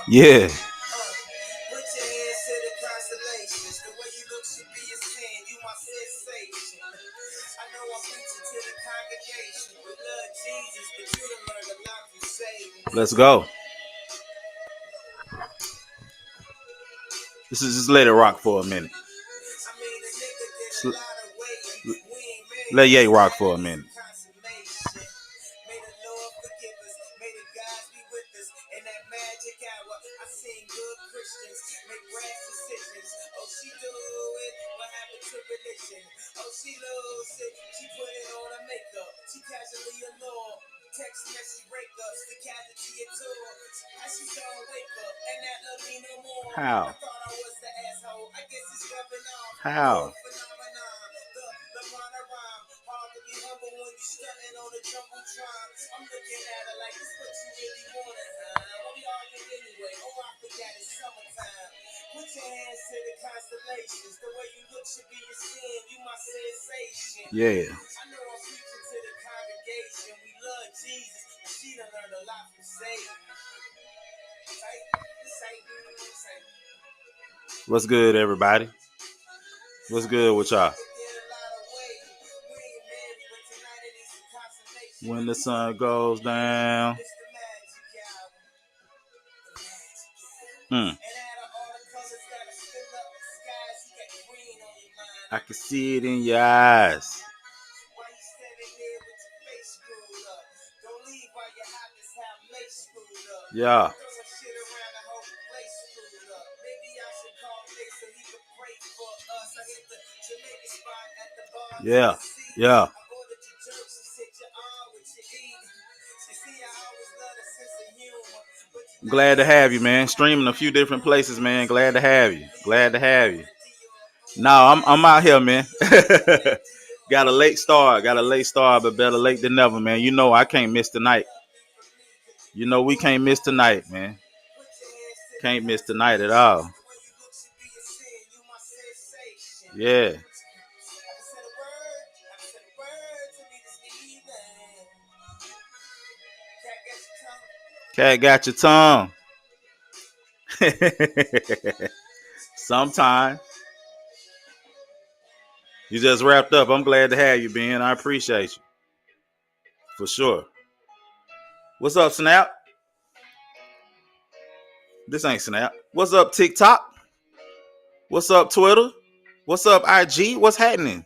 Yeah. Let's go. This is just let it rock for a minute. Let Ye rock for a minute. How? How? Yeah. What's good, everybody? What's good with y'all? When the sun goes down. I can see it in your eyes. Yeah. Yeah. Yeah. I'm glad to have you, man. Streaming a few different places, man. Glad to have you. Glad to have you. No, I'm out here, man. Got a late start, but better late than never, man. You know I can't miss tonight. You know we can't miss tonight, man. Can't miss tonight at all. Yeah. Cat got your tongue. Sometime. You just wrapped up. I'm glad to have you, Ben. I appreciate you. For sure. What's up, Snap? This ain't Snap. What's up, TikTok? What's up, Twitter? What's up, IG? What's happening?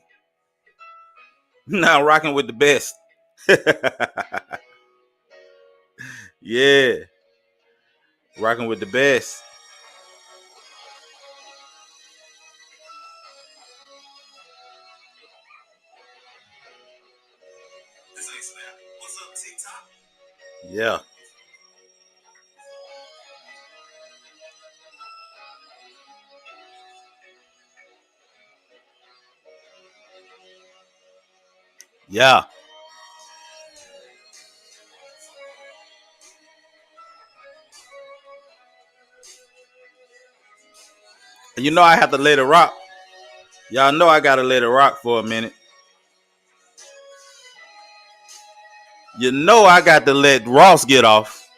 Now rocking with the best. Yeah. Rocking with the best. What's up, TikTok? Yeah. Yeah. You know I have to let it rock. Y'all know I gotta let it rock for a minute. You know I got to let Ross get off.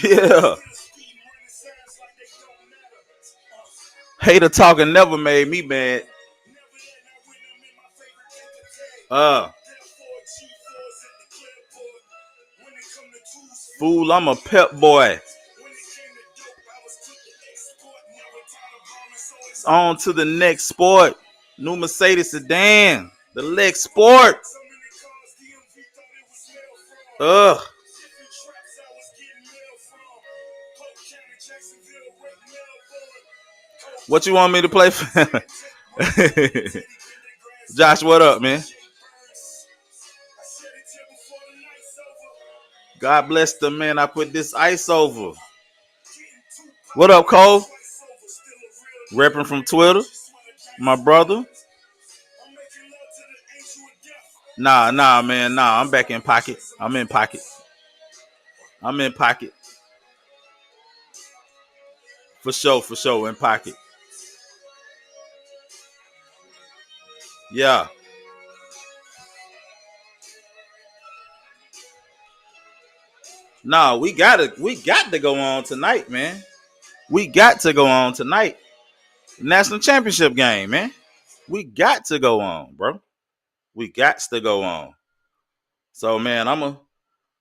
Yeah. Hater talking never made me mad. Fool, I'm a pep boy. On to the next sport. New Mercedes sedan. The Lex Sport. What you want me to play for? Josh, what up, man? God bless the man I put this ice over. What up, Cole? Repping from Twitter. My brother. Nah, man. Nah, I'm back in pocket. I'm in pocket. I'm in pocket. For sure, in pocket. Yeah. Nah, we got to go on tonight, man. We got to go on tonight. National championship game, man. We got to go on, bro. We got to go on. So, man, I'm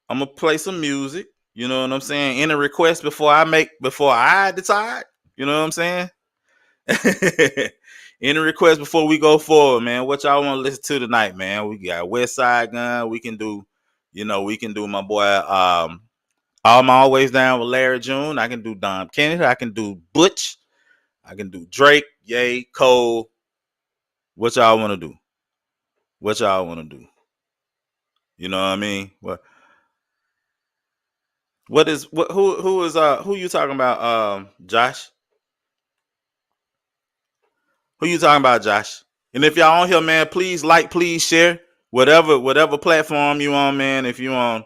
gonna play some music. You know what I'm saying? Any requests before I decide? You know what I'm saying? Any requests before we go forward, man? What y'all want to listen to tonight, man? We got West Side Gun. We can do, we can do my boy. I'm always down with Larry June. I can do Dom Kennedy. I can do Butch. I can do Drake. Ye, Cole. What y'all want to do? What y'all want to do? You know what I mean? Who you talking about? Josh. Who you talking about, Josh? And if y'all on here, man, please like, please share. Whatever platform you on, man. If you on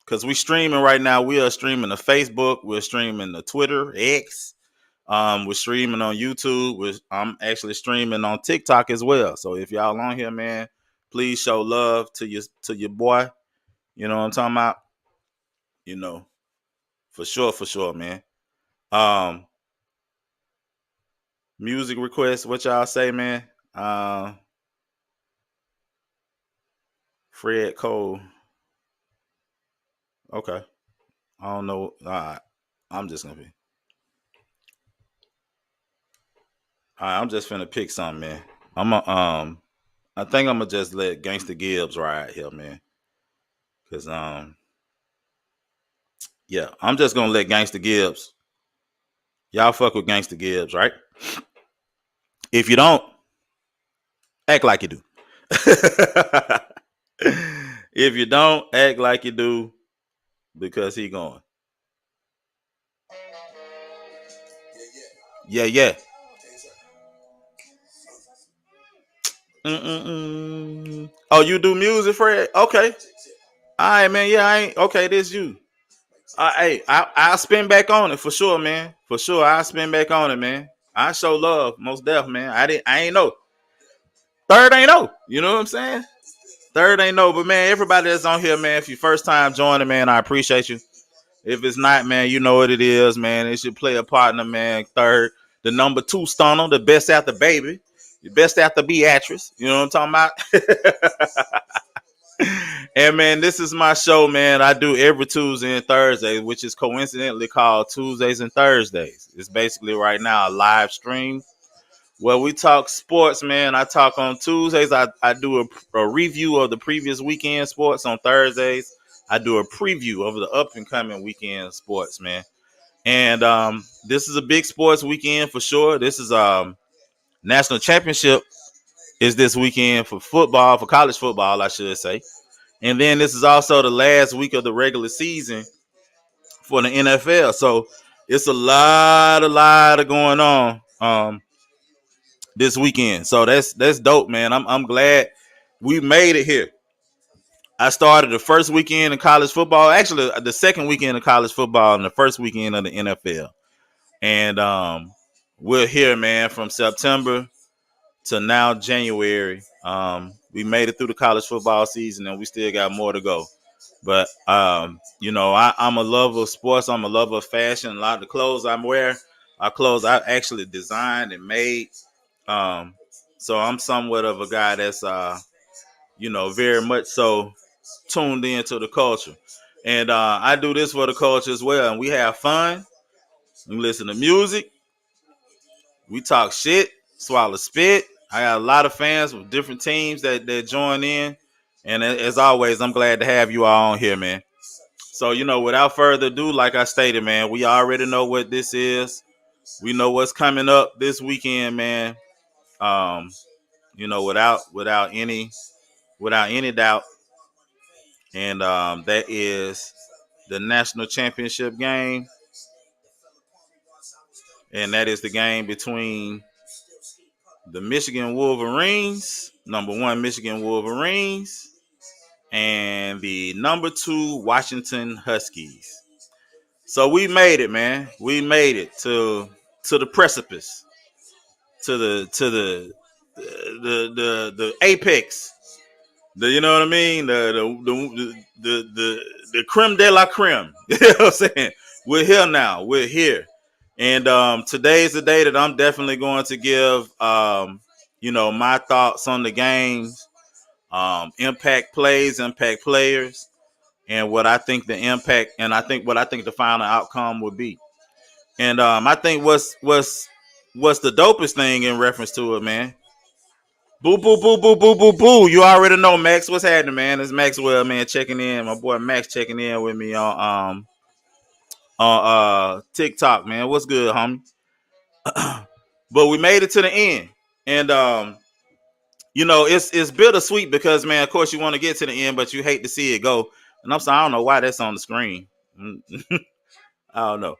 because we streaming right now. We are streaming to Facebook, we're streaming to Twitter, X. We're streaming on YouTube. I'm actually streaming on TikTok as well. So if y'all on here, man, please show love to your boy. You know what I'm talking about? You know, for sure, man. Um, Music requests, what y'all say, man? Fred Cole. Okay. I don't know. All right. I'm just gonna be. All right, I'm just finna pick something, man. I think I'm gonna just let Gangsta Gibbs ride here, man. Cause yeah, I'm just gonna let Gangsta Gibbs. Y'all fuck with Gangsta Gibbs, right? If you don't, act like you do. If you don't, act like you do, because he going. Yeah, yeah. Mm-mm-mm. Oh, you do music, Fred? Okay. All right, man. Yeah, I ain't okay. This you. Hey, I'll spin back on it for sure, man. For sure, I'll spin back on it, man. I show love, most deaf, man. I ain't know. Third ain't know. You know what I'm saying? Third ain't know, but man, everybody that's on here, man. If you first time joining, man, I appreciate you. If it's not, man, you know what it is, man. It should play a partner, man. Third, the number 2 stunner, the best after baby, the best after Beatrice. You know what I'm talking about? And man, this is my show, man. I do every Tuesday and Thursday, which is coincidentally called Tuesdays and Thursdays. It's basically right now a live stream where we talk sports, man. I talk on Tuesdays. I do a review of the previous weekend sports. On Thursdays, I do a preview of the up and coming weekend sports, man. And this is a big sports weekend for sure. This is national championship is this weekend for football, for college football, I should say. And then this is also the last week of the regular season for the NFL. So it's a lot of going on this weekend. So that's dope, man. I'm glad we made it here. I started the first weekend of college football, actually the second weekend of college football and the first weekend of the NFL. And we're here, man, from September to now January. We made it through the college football season and we still got more to go. But I'm a lover of sports. I'm a lover of fashion. A lot of the clothes I'm wearing are clothes I actually designed and made. So I'm somewhat of a guy that's very much so tuned into the culture. And I do this for the culture as well. And we have fun. We listen to music. We talk shit, swallow spit. I got a lot of fans with different teams that join in. And as always, I'm glad to have you all on here, man. So, without further ado, like I stated, man, we already know what this is. We know what's coming up this weekend, man. Without any doubt, and that is the national championship game, and that is the game between the Michigan Wolverines, number 1 Michigan Wolverines, and the number 2 Washington Huskies. So we made it, man. We made it to the precipice, to the apex. You know what I mean? The creme de la creme. You know what I'm saying? We're here now. We're here. And today's the day that I'm definitely going to give my thoughts on the games, impact plays, impact players, and what I think the impact and what I think the final outcome would be. And I think what's the dopest thing in reference to it, man. Boo, boo, boo, boo, boo, boo, boo. You already know, Max. What's happening, man? It's Maxwell, man, checking in. My boy Max checking in with me on TikTok, man. What's good, homie? But we made it to the end. And it's bittersweet because, man, of course you want to get to the end, but you hate to see it go. And I'm sorry, I don't know why that's on the screen. I don't know.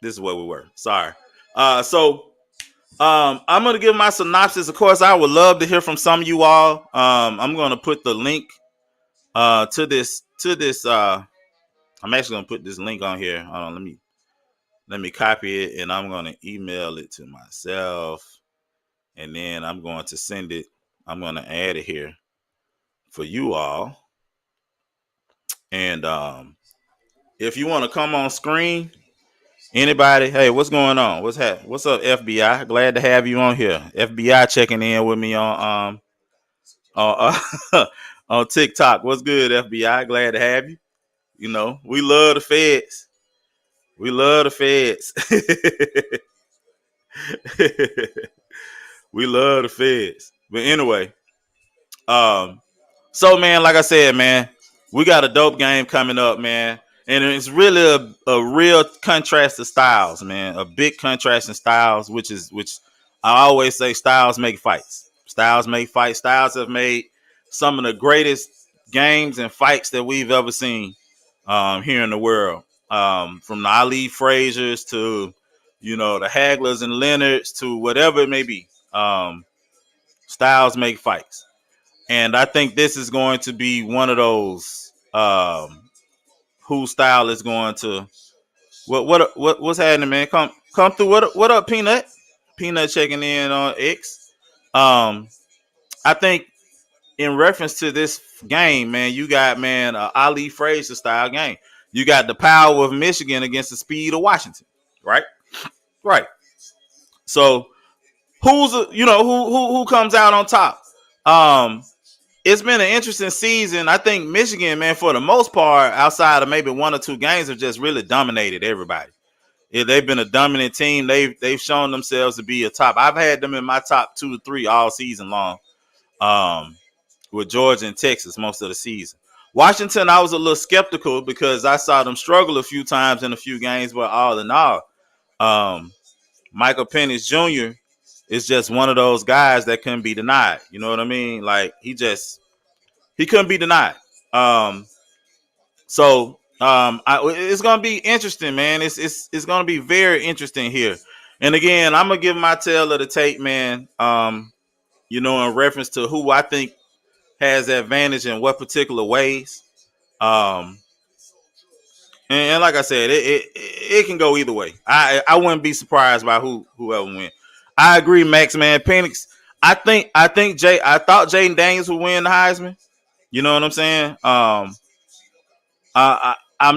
This is where we were. Sorry. I'm gonna give my synopsis. Of course, I would love to hear from some of you all. I'm gonna put the link to this. I'm actually gonna put this link on here. Hold on, let me copy it, and I'm gonna email it to myself, and then I'm going to send it. I'm gonna add it here for you all. And if you want to come on screen, anybody, hey, what's going on? What's up, FBI? Glad to have you on here. FBI checking in with me on on TikTok. What's good, FBI? Glad to have you. We love the feds. We love the feds. We love the feds. But anyway, so man, like I said, man, we got a dope game coming up, man. And it's really a real contrast of styles, man. A big contrast in styles, which I always say styles make fights. Styles make fights. Styles have made some of the greatest games and fights that we've ever seen here in the world. From the Ali Frazier's to, the Haglers and Leonards to whatever it may be. Styles make fights. And I think this is going to be one of those whose style is going to what's happening, man? Come through. What up, Peanut? Peanut checking in on X. I think in reference to this game, man, you got, man, Ali Frazier style game. You got the power of Michigan against the speed of Washington, right? Right. So who comes out on top? It's been an interesting season. I think Michigan, man, for the most part, outside of maybe 1 or 2 games, have just really dominated everybody. Yeah, they've been a dominant team. They've shown themselves to be a top. I've had them in my top 2 or 3 all season long. With Georgia and Texas most of the season. Washington, I was a little skeptical because I saw them struggle a few times in a few games, but all in all, Michael Penix Jr. is just one of those guys that couldn't be denied. You know what I mean? Like he couldn't be denied. It's gonna be interesting, man. It's gonna be very interesting here. And again, I'm gonna give my tale of the tape, man. In reference to who I think has the advantage in what particular ways. And like I said, it can go either way. I wouldn't be surprised by whoever win. I agree, Max, man. Penix. I thought Jaden Daniels would win the Heisman. You know what I'm saying? I'm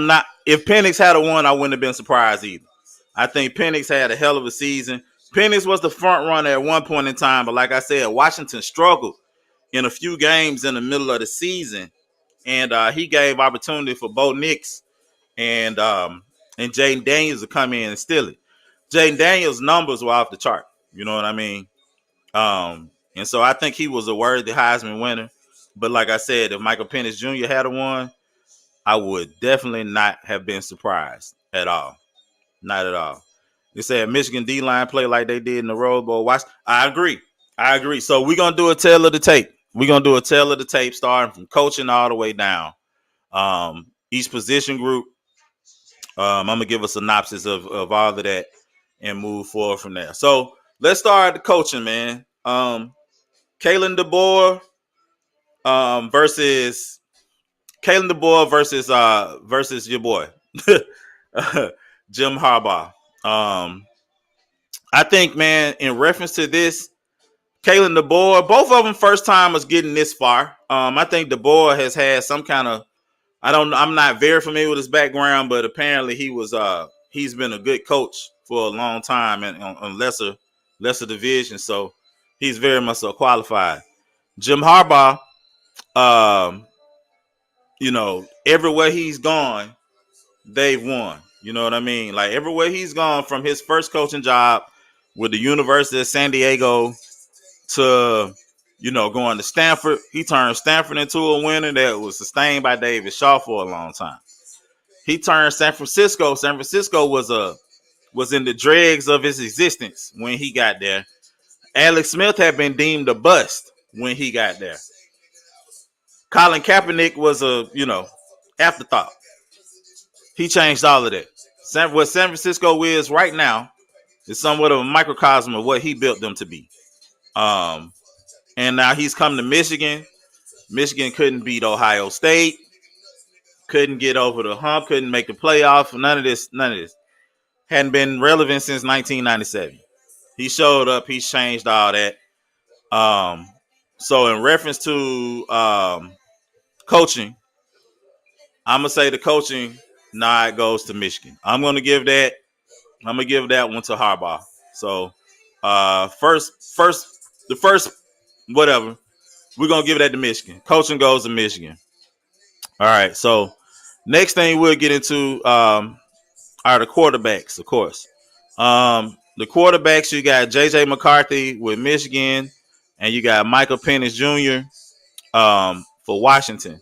not. If Penix had won, I wouldn't have been surprised either. I think Penix had a hell of a season. Penix was the front runner at one point in time, but like I said, Washington struggled in a few games in the middle of the season, and he gave opportunity for Bo Nix and Jaden Daniels to come in and steal it. Jaden Daniels' numbers were off the chart. You know what I mean? And so I think he was a worthy Heisman winner. But like I said, if Michael Penix Jr. had won, I would definitely not have been surprised at all. Not at all. They said Michigan D-line play like they did in the Rose Bowl. I agree. So we're going to do a tale of the tape. we're gonna do a tail of the tape, starting from coaching all the way down. Each position group. I'm gonna give a synopsis of all of that and move forward from there. So let's start the coaching, man. Kalen DeBoer versus versus your boy Jim Harbaugh. I think, man, in reference to this, Kalen DeBoer, both of them first timers getting this far. I think DeBoer has had some kind of, I'm not very familiar with his background, but apparently he's been a good coach for a long time and on lesser division, so he's very much so qualified. Jim Harbaugh, um, everywhere he's gone, they've won. You know what I mean? Like everywhere he's gone, from his first coaching job with the University of San Diego to going to Stanford, he turned Stanford into a winner that was sustained by David Shaw for a long time. He turned San Francisco. San Francisco was in the dregs of his existence when he got there. Alex Smith had been deemed a bust when he got there. Colin Kaepernick was a afterthought. He changed all of that. What San Francisco is right now is somewhat of a microcosm of what he built them to be. And now he's come to Michigan. Michigan couldn't beat Ohio State. Couldn't get over the hump. Couldn't make the playoff. None of this. Hadn't been relevant since 1997. He showed up. He's changed all that. So in reference to coaching, I'm gonna say the coaching nod goes to Michigan. I'm gonna give that one to Harbaugh. So the first whatever, we're gonna give that to Michigan. Coaching goes to Michigan. All right. So next thing we'll get into are the quarterbacks, of course. The quarterbacks, you got J.J. McCarthy with Michigan, and you got Michael Penix Jr. For Washington.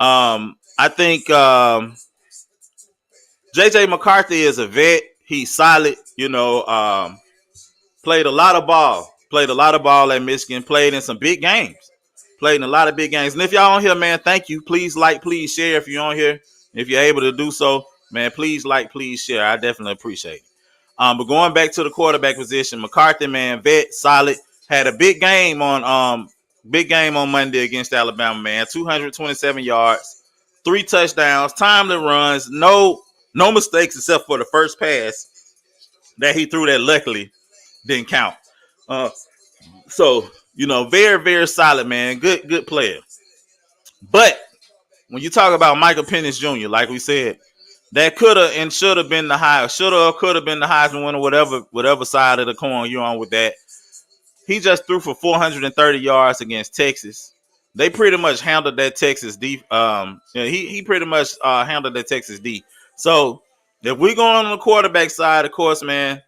I think J.J. McCarthy is a vet. He's solid. Played a lot of ball at Michigan. Played in some big games. Played in a lot of big games. And if y'all on here, man, thank you. Please like, please share if you're on here. If you're able to do so, man, please like, please share. I definitely appreciate it. But going back to the quarterback position, McCarthy, man, vet, solid. Had a big game on Monday against Alabama, man. 227 yards, 3 touchdowns, timely runs, no mistakes except for the first pass that he threw that luckily didn't count. So very, very solid, man. Good player. But when you talk about Michael Penix Jr., like we said, that could have and should have been the could have been the Heisman winner, whatever side of the coin you're on with that. He just threw for 430 yards against Texas. They pretty much handled that Texas D. He pretty much handled that Texas D. So if we go on the quarterback side, of course, man,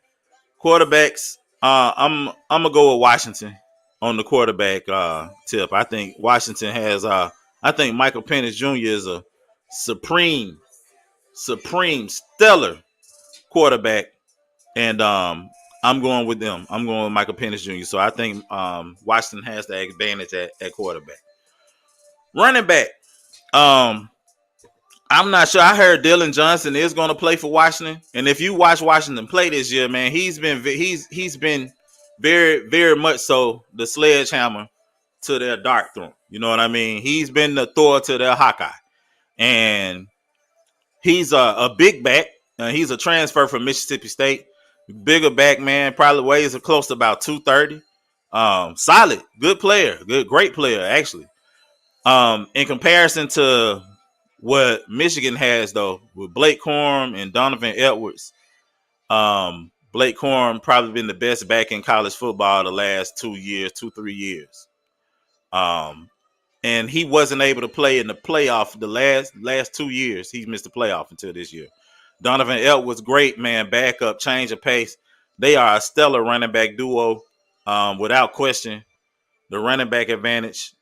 quarterbacks. I'm gonna go with Washington on the quarterback tip. I think Washington has. I think Michael Penix Jr. is a supreme, stellar quarterback, and I'm going with them. I'm going with Michael Penix Jr. So I think Washington has the advantage at quarterback. Running back. I'm not sure. I heard Dylan Johnson is going to play for Washington, and if you watch Washington play this year, man, he's been very, very much so the sledgehammer to their dart throw. You know what I mean? He's been the Thor to their Hawkeye, and he's a big back. He's a transfer from Mississippi State. Bigger back, man. Probably weighs close to about 230. Solid, good player, great player actually. In comparison to what Michigan has, though, with Blake Corum and Donovan Edwards, Blake Corum probably been the best back in college football the last 3 years. And he wasn't able to play in the playoff the last 2 years. He missed the playoff until this year. Donovan Edwards, great, man, backup, change of pace. They are a stellar running back duo, without question. The running back advantage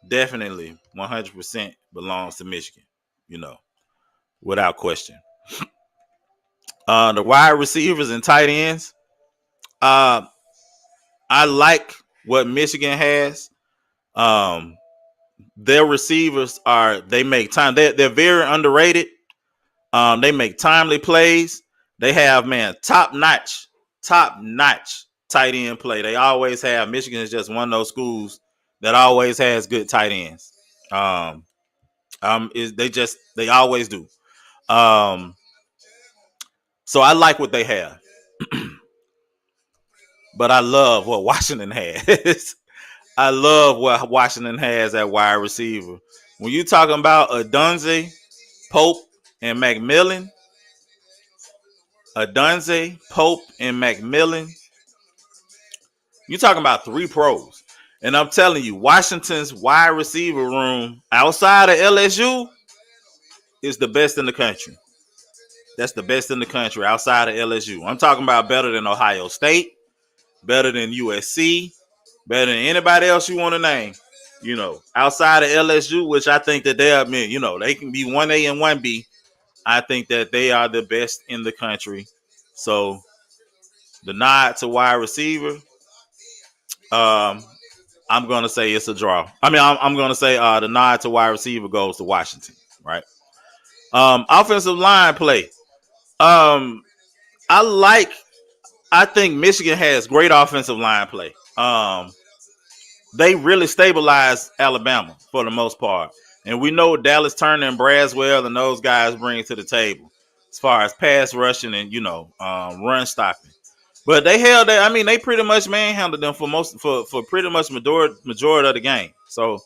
definitely 100% belongs to Michigan. Without question. The wide receivers and tight ends. I like what Michigan has. Um, their receivers they make time. They're very underrated. They make timely plays. They have top notch tight end play. They always have. Michigan is just one of those schools that always has good tight ends. They always do. So I like what they have, but I love what Washington has. I love what Washington has at wide receiver. When you talking about Adunze, Pope, and McMillan, you're talking about 3 pros. And I'm telling you, Washington's wide receiver room outside of LSU is the best in the country. That's the best in the country outside of LSU. I'm talking about better than Ohio State, better than USC, better than anybody else you want to name. Outside of LSU, which I think that they are, they can be 1A and 1B. I think that they are the best in the country. So the nod to wide receiver, I'm going to say it's a draw. I'm going to say the nod to wide receiver goes to Washington, right? Offensive line play. I think Michigan has great offensive line play. They really stabilized Alabama for the most part. And we know Dallas Turner and Braswell and those guys bring to the table as far as pass rushing and, run stopping. But they held that. They pretty much manhandled them for pretty much majority of the game. So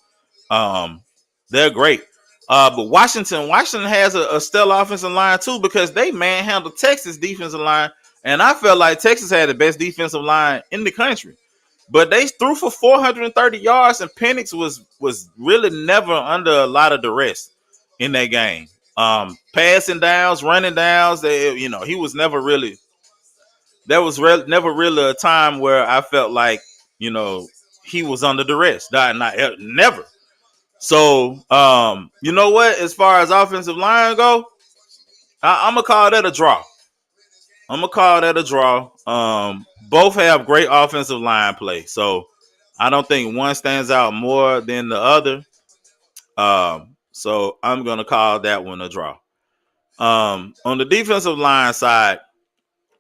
they're great. But Washington has a stellar offensive line too, because they manhandled Texas defensive line. And I felt like Texas had the best defensive line in the country. But they threw for 430 yards, and Penix was really never under a lot of duress in that game. Passing downs, running downs, he was never really. There was never really a time where I felt like he was under duress. Never. So you know what? As far as offensive line go, I'm gonna call that a draw. Both have great offensive line play, so I don't think one stands out more than the other. So I'm gonna call that one a draw. On the defensive line side,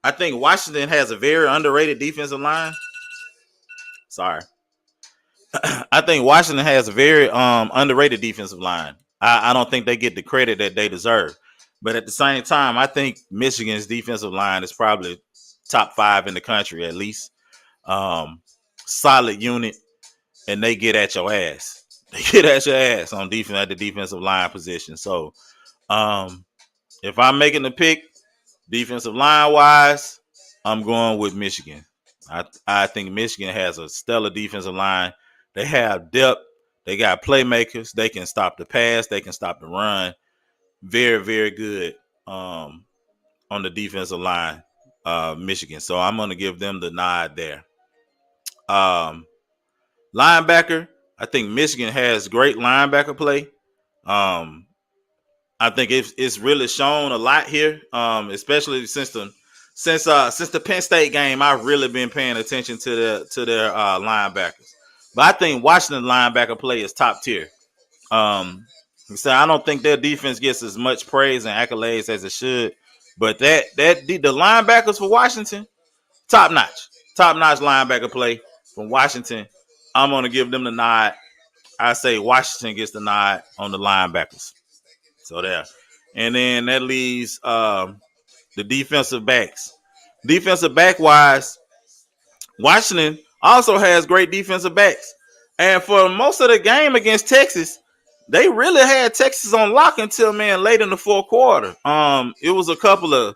I think Washington has a very underrated defensive line. Sorry. I think Washington has a very underrated defensive line. I don't think they get the credit that they deserve. But at the same time, I think Michigan's defensive line is probably top 5 in the country at least. Solid unit, and they get at your ass. They get at your ass on defense at the defensive line position. So if I'm making the pick, defensive line wise, I'm going with Michigan. I think Michigan has a stellar defensive line. They have depth. They got playmakers. They can stop the pass. They can stop the run. Very, very good on the defensive line, Michigan. So I'm going to give them the nod there. Linebacker, I think Michigan has great linebacker play. I think it's really shown a lot here, especially since the Penn State game. I've really been paying attention to their linebackers. But I think Washington linebacker play is top tier. So I don't think their defense gets as much praise and accolades as it should. But the linebackers for Washington, top notch linebacker play from Washington. I'm gonna give them the nod. I say Washington gets the nod on the linebackers. So there, and then that leaves the defensive backs. Defensive back wise, Washington also has great defensive backs. And for most of the game against Texas, they really had Texas on lock until late in the fourth quarter. It was a couple of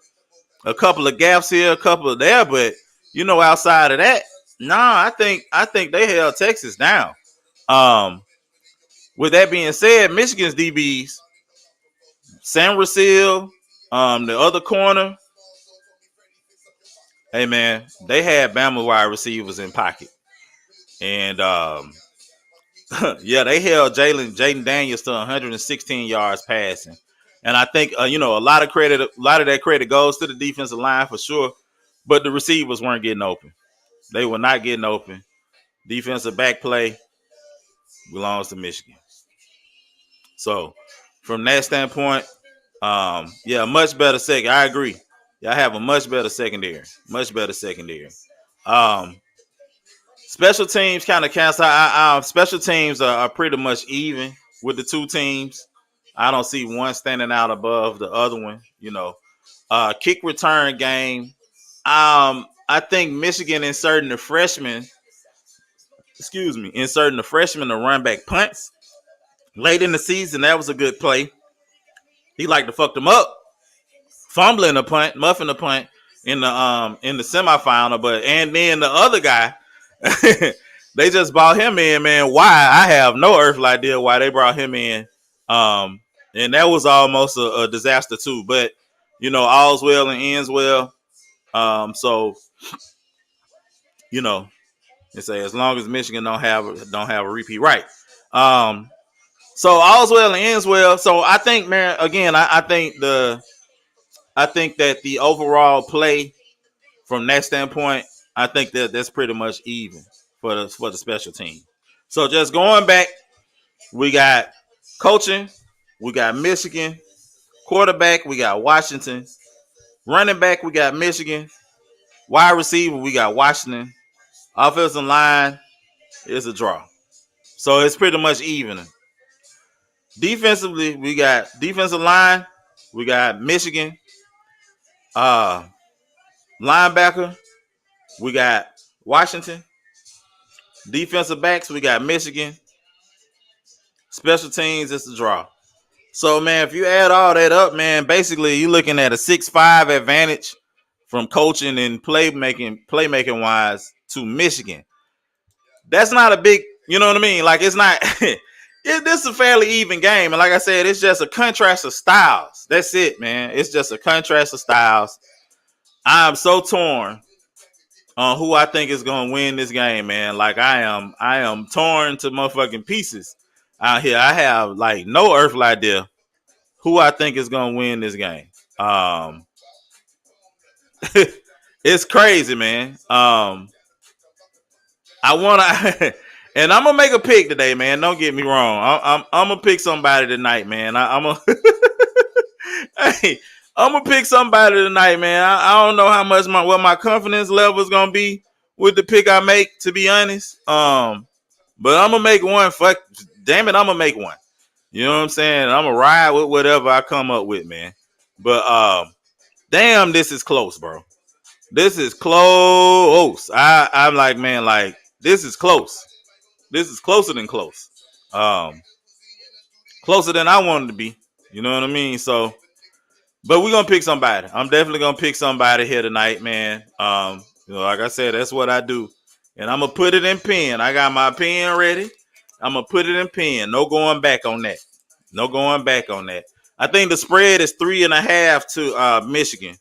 gaps here, a couple of there, but outside of that, I think they held Texas down. With that being said, Michigan's DBs, Sam Rassil, the other corner, hey man, they had Bama wide receivers in pocket. And yeah, they held Jaden Daniels to 116 yards passing. And I think a lot of that credit goes to the defensive line for sure, but the receivers weren't getting open. They were not getting open. Defensive back play, Belongs to Michigan. So from that standpoint, yeah, much better second. I agree. Y'all have a much better secondary. Much better secondary. Um, Special teams kind of cancel. Special teams are pretty much even with the two teams. I don't see one standing out above the other one. Kick return game. I think Michigan inserting the freshmen. Excuse me, inserting the freshmen to run back punts late in the season. That was a good play. He liked to fuck them up, fumbling a punt, muffing a punt in the semifinal. But and then the other guy, they just brought him in, man. Why? I have no earthly idea why they brought him in. And that was almost a disaster too. But all's well and ends well. So they say as long as Michigan don't have a repeat, right? So all's well and ends well. So I think, man, again, I think that the overall play from that standpoint, I think that's pretty much even for the special team. So just going back, we got coaching, we got Michigan, quarterback, we got Washington, running back, we got Michigan, wide receiver, we got Washington, offensive line is a draw. So it's pretty much even. Defensively, we got defensive line, we got Michigan, linebacker, we got Washington. Defensive backs, we got Michigan. Special teams, it's a draw. So, man, if you add all that up, man, basically you're looking at a 6-5 advantage from coaching and playmaking wise to Michigan. That's not a big, you know what I mean? Like, it's not, this is a fairly even game. And like I said, it's just a contrast of styles. That's it, man. It's just a contrast of styles. I'm so torn on who I think is going to win this game, man. Like, I am torn to motherfucking pieces out here. I have, like, no earthly idea who I think is going to win this game. It's crazy, man. I want to, and I'm gonna make a pick today, man. Don't get me wrong. I'm gonna pick somebody tonight, man. I'm gonna, hey, I'm gonna pick somebody tonight, man. I don't know how much what my confidence level is gonna be with the pick I make, to be honest. But I'm gonna make one. Fuck, damn it, I'm gonna make one. You know what I'm saying? I'm gonna ride with whatever I come up with, man. But damn, this is close, bro. This is close. I'm like, man, like, this is close. This is closer than close. Closer than I wanted to be. You know what I mean? So, but we're gonna pick somebody. I'm definitely gonna pick somebody here tonight, man. Like I said, that's what I do. And I'm gonna put it in pen. I got my pen ready. I'm gonna put it in pen. No going back on that. No going back on that. I think the spread is 3.5 to Michigan.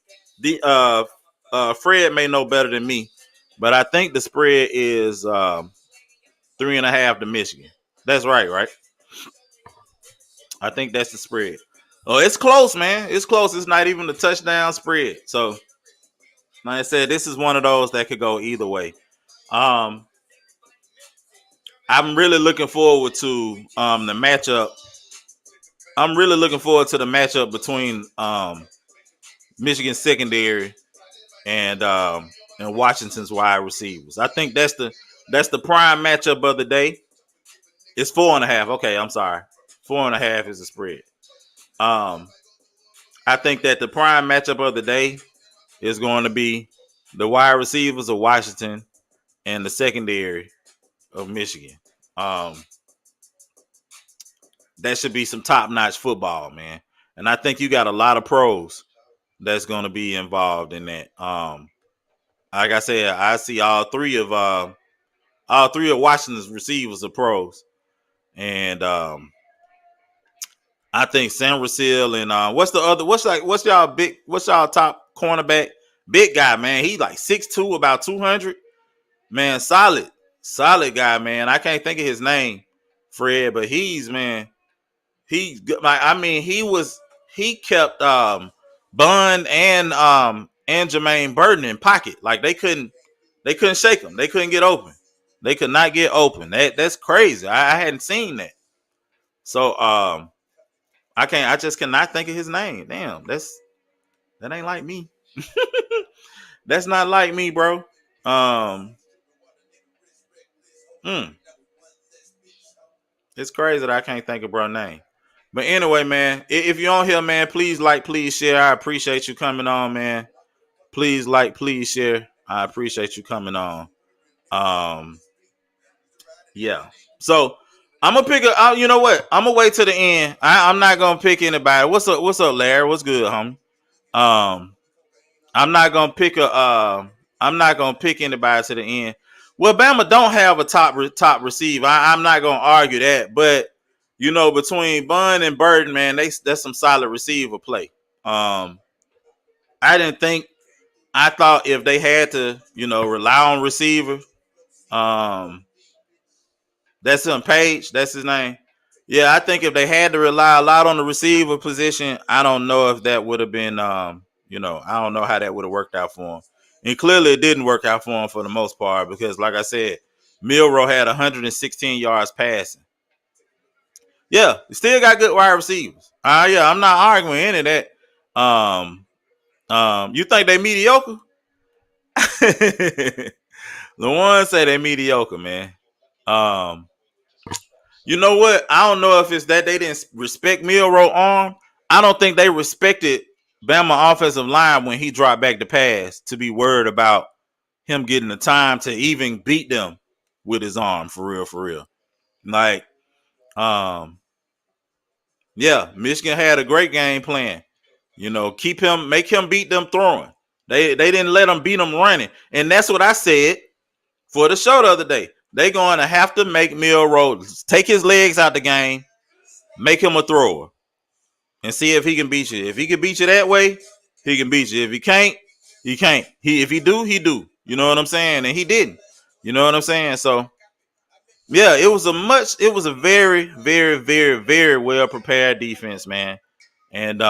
Fred may know better than me, but I think the spread is 3.5 to Michigan. That's right? I think that's the spread. Oh, it's close, man. It's close. It's not even a touchdown spread. So, like I said, this is one of those that could go either way. I'm really looking forward to the matchup. I'm really looking forward to the matchup between Michigan secondary and Washington's wide receivers. I think that's the prime matchup of the day. It's 4.5. Okay, I'm sorry. 4.5 is the spread. I think that the prime matchup of the day is going to be the wide receivers of Washington and the secondary of Michigan. That should be some top-notch football, man. And I think you got a lot of pros that's going to be involved in that. Like I said, I see all three of Washington's receivers are pros, and I think Sam Russell and what's y'all top cornerback? Big guy, man. He like 6'2", about 200. Man, solid guy, man. I can't think of his name, Fred, but he's man. He kept Bun and Jermaine Burton in pocket. Like they couldn't shake him. They couldn't get open. They could not get open. That's crazy. I hadn't seen that. So I just cannot think of his name. Damn, that ain't like me. That's not like me, bro. Um mm, it's crazy that I can't think of bro name. But anyway, man, if you're on here, man, please like, please share. I appreciate you coming on, man. Please like, please share. I appreciate you coming on. Um, yeah. So I'm gonna pick a. You know what? I'm gonna wait to the end. I'm not gonna pick anybody. What's up? What's up, Larry? What's good, homie? Um, I'm not gonna pick a. I'm not gonna pick anybody to the end. Well, Bama don't have a top receiver. I'm not gonna argue that, but you know, between Bun and Burton, man, that's some solid receiver play. I didn't think. I thought if they had to, you know, rely on receiver, um, that's him, Page. That's his name. Yeah, I think if they had to rely a lot on the receiver position, I don't know if that would have been, you know, I don't know how that would have worked out for him. And clearly it didn't work out for him for the most part because, like I said, Milroe had 116 yards passing. Yeah, he still got good wide receivers. Yeah, I'm not arguing any of that. You think they mediocre? The ones say they mediocre, man. You know what? I don't know if it's that they didn't respect Milroe arm. I don't think they respected Bama offensive line when he dropped back the pass to be worried about him getting the time to even beat them with his arm, for real, for real. Like, yeah, Michigan had a great game plan. You know, make him beat them throwing. They didn't let him beat them running. And that's what I said for the show the other day. They're going to have to make Milroe take his legs out the game, make him a thrower, and see if he can beat you. If he can beat you that way, he can beat you. If he can't, he can't. If he do, he do. You know what I'm saying? And he didn't. You know what I'm saying? So, yeah, it was a very, very, very, very well prepared defense, man. And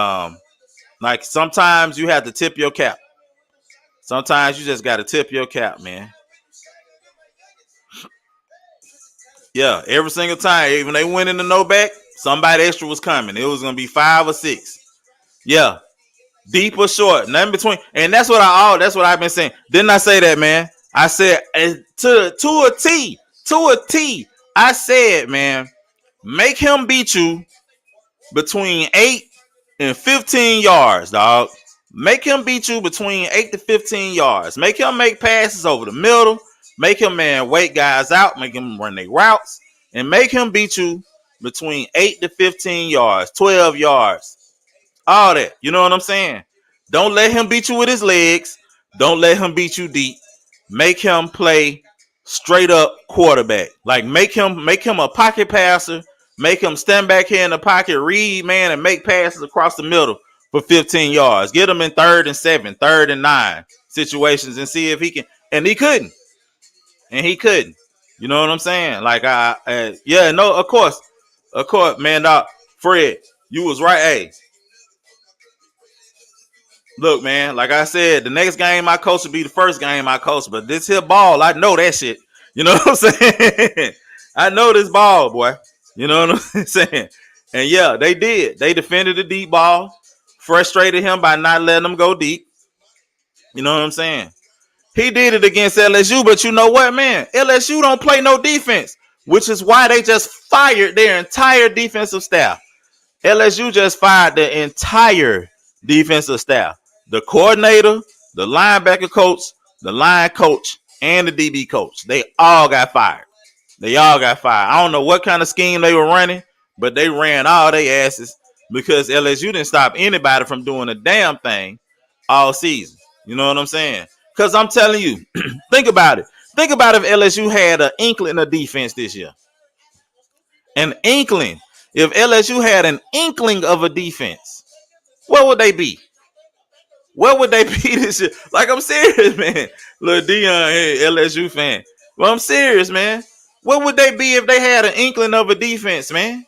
like sometimes you have to tip your cap. Sometimes you just got to tip your cap, man. Yeah, every single time. When they went in the no back, somebody extra was coming. It was gonna be 5 or 6. Yeah, deep or short, nothing between. And that's what I've been saying. Didn't I say that, man? I said to a T. I said, man, make him beat you between 8 and 15 yards, dog. Make him beat you between 8 to 15 yards. Make him make passes over the middle. Make him, man, wait guys out. Make him run their routes. And make him beat you between 8 to 15 yards, 12 yards. All that. You know what I'm saying? Don't let him beat you with his legs. Don't let him beat you deep. Make him play straight up quarterback. Like make him a pocket passer. Make him stand back here in the pocket, read, man, and make passes across the middle for 15 yards. Get him in 3rd and 7, 3rd and 9 situations and see if he can. And he couldn't. You know what I'm saying? Like, yeah, no, of course, man, dog. Fred, you was right. Hey, look, man, like I said, the next game I coach will be the first game I coach, but this here ball, I know that shit. You know what I'm saying? I know this ball, boy. You know what I'm saying? And yeah, they did. They defended the deep ball, frustrated him by not letting him go deep. You know what I'm saying? He did it against LSU, but you know what, man? LSU don't play no defense, which is why they just fired their entire defensive staff. LSU just fired the entire defensive staff. The coordinator, the linebacker coach, the line coach, and the DB coach. They all got fired. I don't know what kind of scheme they were running, but they ran all their asses because LSU didn't stop anybody from doing a damn thing all season. You know what I'm saying? Because I'm telling you, think about it. Think about if LSU had an inkling of defense this year. An inkling. If LSU had an inkling of a defense, what would they be? What would they be this year? Like, I'm serious, man. Little Dion here, LSU fan. Well, I'm serious, man. What would they be if they had an inkling of a defense, man?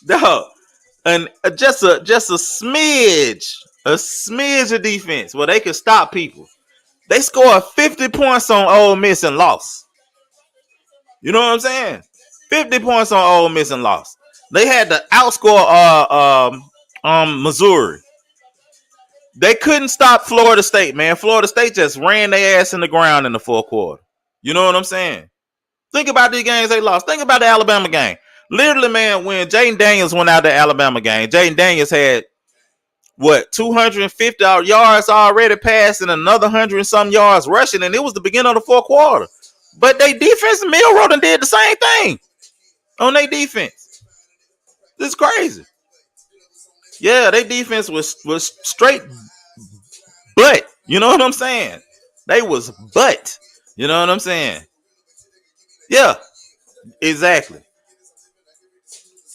Dog. And just a smidge of defense where they could stop people. They scored 50 points on Ole Miss and lost. You know what I'm saying? 50 points on Ole Miss and lost. They had to outscore Missouri. They couldn't stop Florida State, man. Florida State just ran their ass in the ground in the fourth quarter. You know what I'm saying? Think about these games they lost. Think about the Alabama game. Literally, man, when Jaden Daniels went out the Alabama game, Jaden Daniels had, 250 yards already passed and another 100 and some yards rushing, and it was the beginning of the fourth quarter. But they defense, Milroe did the same thing on their defense. This is crazy. Yeah, their defense was straight butt. You know what I'm saying? They was butt. You know what I'm saying? Yeah, exactly.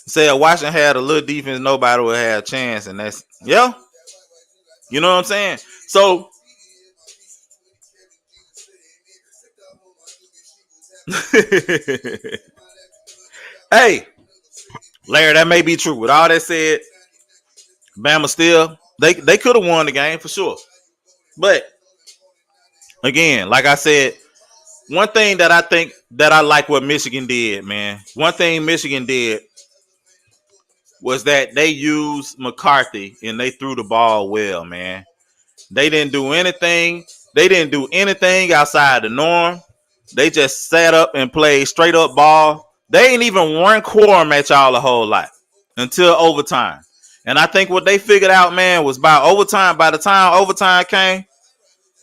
Say Washington had a little defense, nobody would have a chance, and that's yeah. You know what I'm saying? So hey, Larry, that may be true. With all that said, Bama still they could have won the game for sure. But again, like I said, one thing that I think that I like what Michigan did, man. One thing Michigan did was that they used McCarthy and they threw the ball well, man. They didn't do anything. They didn't do anything outside the norm. They just sat up and played straight up ball. They ain't even run quorum at y'all a whole lot until overtime. And I think what they figured out, man, was by overtime. By the time overtime came,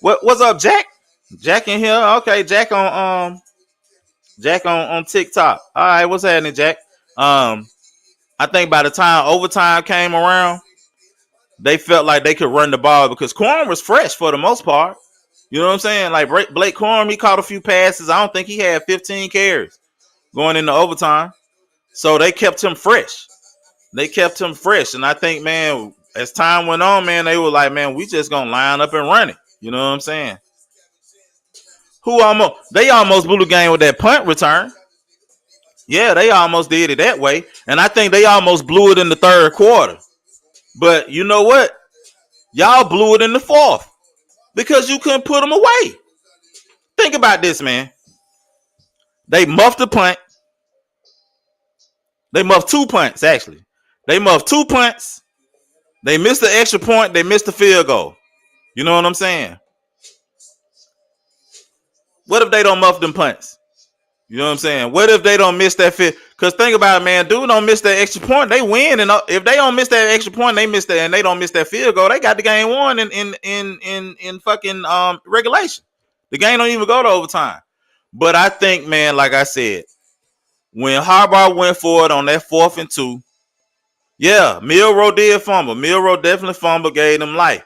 what's up, Jack? Jack in here. Okay, Jack on TikTok. All right, what's happening, Jack? I think by the time overtime came around, they felt like they could run the ball because Quorum was fresh for the most part. You know what I'm saying? Like Blake Corum, he caught a few passes. I don't think he had 15 carries going into overtime. So they kept him fresh. And I think, man, as time went on, man, they were like, man, we just going to line up and run it. You know what I'm saying? They almost blew the game with that punt return. Yeah, they almost did it that way. And I think they almost blew it in the third quarter. But you know what? Y'all blew it in the fourth because you couldn't put them away. Think about this, man. They muffed the punt. They muffed 2 punts, actually. They muffed 2 punts. They missed the extra point. They missed the field goal. You know what I'm saying? What if they don't muff them punts? You know what I'm saying? What if they don't miss that fit? Because think about it, man. Dude don't miss that extra point, they win. And if they don't miss that extra point, they miss that, and they don't miss that field goal, they got the game won in fucking regulation. The game don't even go to overtime. But I think, man, like I said, when Harbaugh went for it on that 4th and 2, yeah, Milroe did fumble. Milroe definitely fumbled, gave them life.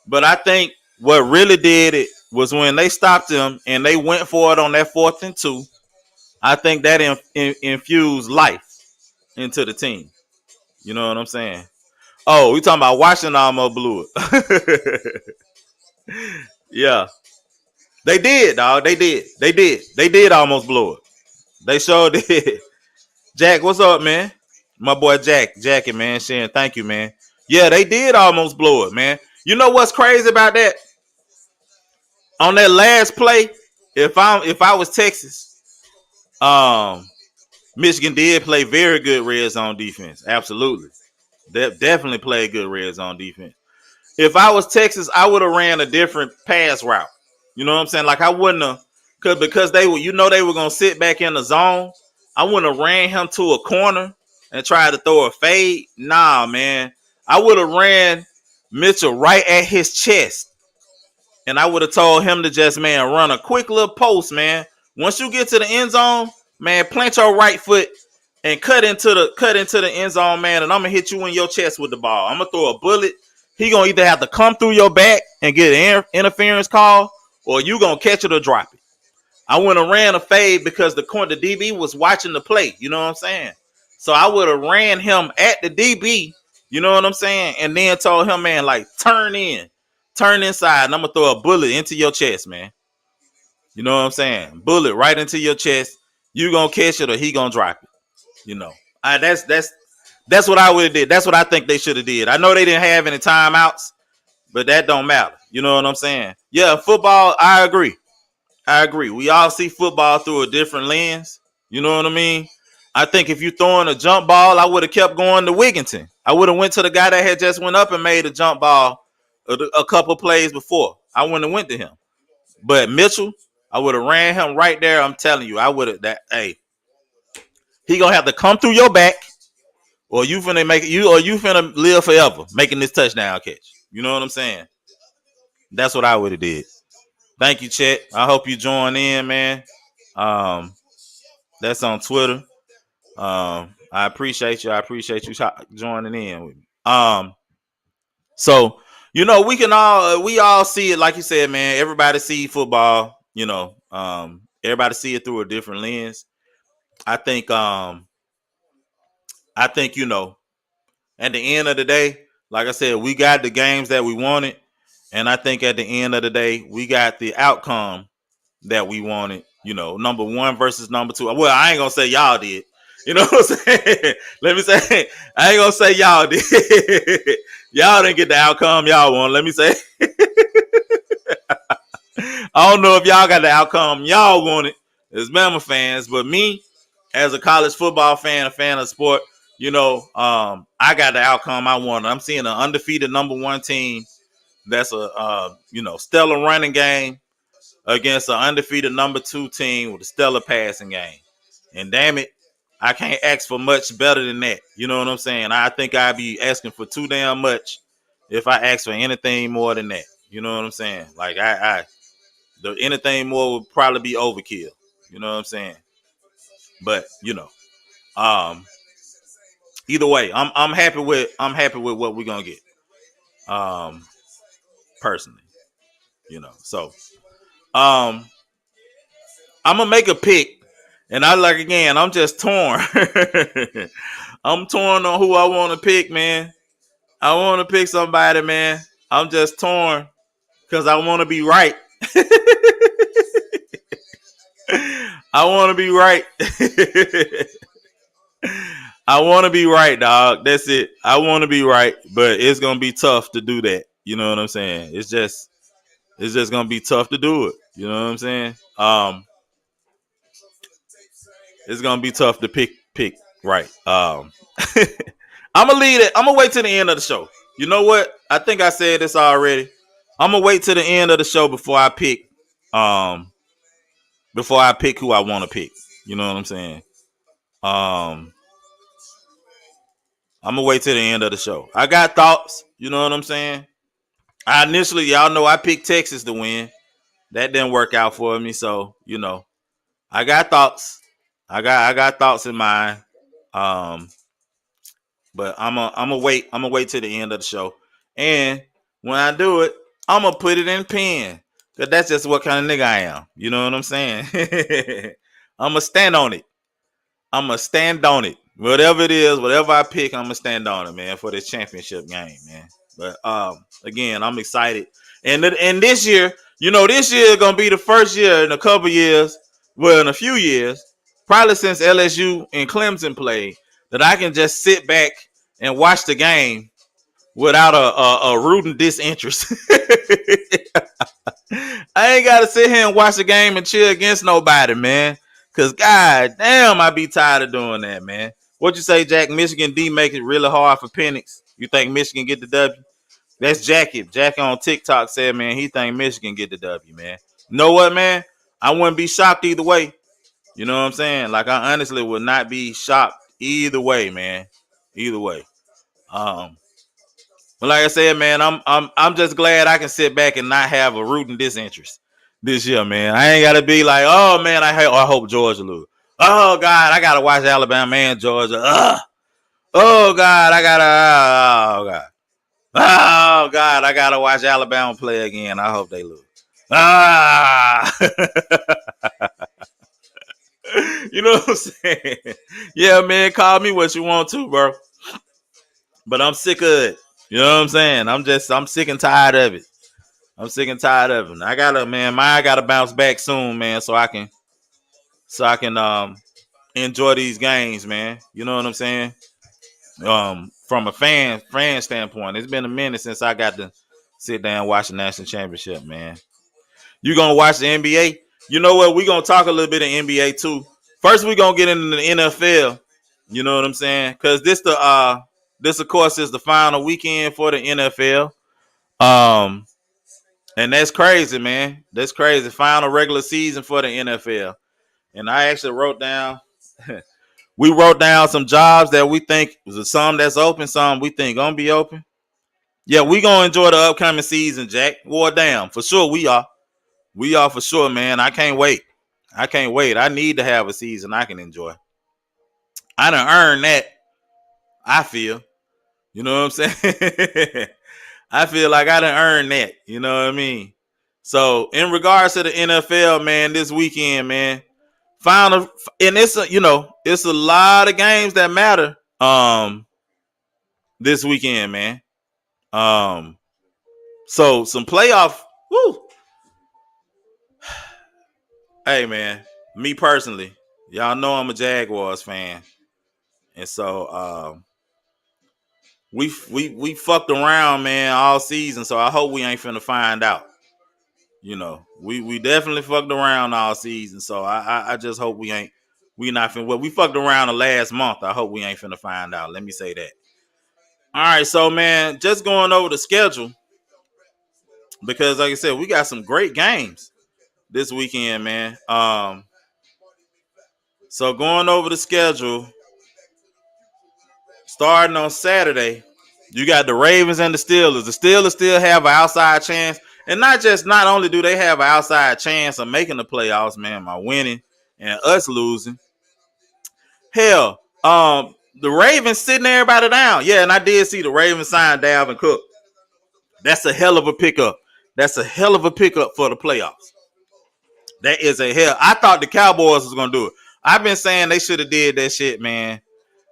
But I think what really did it was when they stopped him and they went for it on that 4th and 2. I think that infused life into the team. You know what I'm saying? Oh, we talking about Washington almost blew it. Yeah. They did, dog. They did almost blow it. They sure did. Jack, what's up, man? My boy Jackie, man, saying thank you, man. Yeah, they did almost blow it, man. You know what's crazy about that? On that last play, if I was Texas, Michigan did play very good red zone defense. Absolutely. They definitely played good red zone defense. If I was Texas, I would have ran a different pass route. You know what I'm saying? Like I wouldn't have, because they were, they were gonna sit back in the zone. I wouldn't have ran him to a corner and tried to throw a fade. Nah, man. I would have ran Mitchell right at his chest. And I would have told him to just, man, run a quick little post, man. Once you get to the end zone, man, plant your right foot and cut into the end zone, man. And I'm gonna hit you in your chest with the ball. I'm gonna throw a bullet. He gonna either have to come through your back and get an interference call, or you gonna catch it or drop it. I wouldn't have ran a fade because the DB was watching the play. You know what I'm saying? So I would have ran him at the DB. You know what I'm saying? And then told him, man, like turn inside, and I'm gonna throw a bullet into your chest, man. You know what I'm saying? Bullet right into your chest. You gonna catch it or he gonna drop it. You know, that's what I would have did. That's what I think they should have did. I know they didn't have any timeouts, but that don't matter. You know what I'm saying? Yeah, football, I agree. I agree. We all see football through a different lens. You know what I mean? I think if you throwing a jump ball, I would have kept going to Wigginton. I would have went to the guy that had just went up and made a jump ball a couple plays before. I wouldn't have went to him. But Mitchell, I would have ran him right there. I'm telling you, I would have that. Hey, he gonna have to come through your back, or you finna make it, you finna live forever making this touchdown catch. You know what I'm saying? That's what I would have did. Thank you, Chet. I hope you join in, man. That's on Twitter. I appreciate you. I appreciate you joining in with me. So we all see it, like you said, man. Everybody see football. Everybody see it through a different lens. I think at the end of the day, like I said, we got the games that we wanted, and I think at the end of the day, we got the outcome that we wanted. Number one versus number two. Well, I ain't gonna say y'all did. You know what I'm saying? Let me say, I ain't gonna say y'all did. Y'all didn't get the outcome y'all want. Let me say, I don't know if y'all got the outcome y'all wanted as Bama fans, but me, as a college football fan, a fan of sport, I got the outcome I wanted. I'm seeing an undefeated number one team that's a stellar running game against an undefeated number two team with a stellar passing game. And damn it, I can't ask for much better than that. You know what I'm saying? I think I'd be asking for too damn much if I ask for anything more than that. You know what I'm saying? Like anything more would probably be overkill. You know what I'm saying? But either way, I'm happy with what we're gonna get. Personally, So I'm gonna make a pick, and I'm just torn. I'm torn on who I want to pick, man. I want to pick somebody, man. I'm just torn because I want to be right. I want to be right. I want to be right, dog. That's it. I want to be right, but it's gonna be tough to do that. You know what I'm saying? It's just gonna be tough to do it. You know what I'm saying? It's gonna be tough to pick right. I'm gonna leave it. I'm gonna wait till the end of the show. You know what? I think I said this already. I'm gonna wait till the end of the show before I pick. Before I pick who I want to pick. You know what I'm saying? I'm gonna wait till the end of the show. I got thoughts. You know what I'm saying? Y'all know I picked Texas to win. That didn't work out for me. So I got thoughts. I got thoughts in mind. But I'm gonna wait. I'm gonna wait till the end of the show. And when I do it, I'm gonna put it in pen. Cause that's just what kind of nigga I am. You know what I'm saying? I'm gonna stand on it. Whatever it is, whatever I pick, I'm gonna stand on it, man, for this championship game, man. But again, I'm excited. And this year, this year is gonna be the first year in a couple years, well, in a few years, probably since LSU and Clemson played, that I can just sit back and watch the game without a rooting disinterest. I ain't gotta sit here and watch the game and cheer against nobody, man. Cause god damn, I be tired of doing that, man. What you say, Jack? Michigan D make it really hard for Penix. You think Michigan get the W? That's Jackie. Jackie on TikTok said, man, he think Michigan get the W, man. You know what, man? I wouldn't be shocked either way. You know what I'm saying? Like, I honestly would not be shocked either way, man. Either way. But like I said, man, I'm just glad I can sit back and not have a rooting disinterest this year, man. I ain't gotta be like, oh man, I hope Georgia lose. Oh God, I gotta watch Alabama and Georgia. Oh God, oh God, I gotta watch Alabama play again. I hope they lose. You know what I'm saying? Yeah, man, call me what you want to, bro. But I'm sick of it. You know what I'm saying? I'm sick and tired of it. I gotta bounce back soon, man, so I can enjoy these games, man. You know what I'm saying? From a fan standpoint, it's been a minute since I got to Sit down, watch the national championship, man. You gonna watch the NBA? You know what? We gonna talk a little bit of NBA too. First, we gonna get into the NFL. You know what I'm saying? Because this of course is the final weekend for the NFL. And that's crazy, man. That's crazy. Final regular season for the NFL. And I actually wrote down. We wrote down some jobs that we think was some that's open, some we think gonna be open. Yeah, we gonna enjoy the upcoming season, Jack. War down for sure. We are. We are for sure, man. I can't wait. I can't wait. I need to have a season I can enjoy. I done earned that. I feel. You know what I'm saying? I feel like I done earned that. You know what I mean? So in regards to the NFL, man, this weekend, man, final, and it's a lot of games that matter. This weekend, man. So some playoff. Woo. Hey, man, me personally, y'all know I'm a Jaguars fan, and so we fucked around, man, all season. So I hope we ain't finna find out. You know, we definitely fucked around all season. So I just hope we not finna. Well, we fucked around the last month. I hope we ain't finna find out. Let me say that. All right, so man, just going over the schedule because, like I said, we got some great games this weekend, man. So going over the schedule, starting on Saturday, you got the Ravens and the Steelers. The Steelers still have an outside chance. And not only do they have an outside chance of making the playoffs, man, by winning and us losing. Hell, the Ravens sitting everybody down. Yeah, and I did see the Ravens sign Dalvin Cook. That's a hell of a pickup. That's a hell of a pickup for the playoffs. That is a hell. I thought the Cowboys was gonna do it. I've been saying they should have did that shit, man.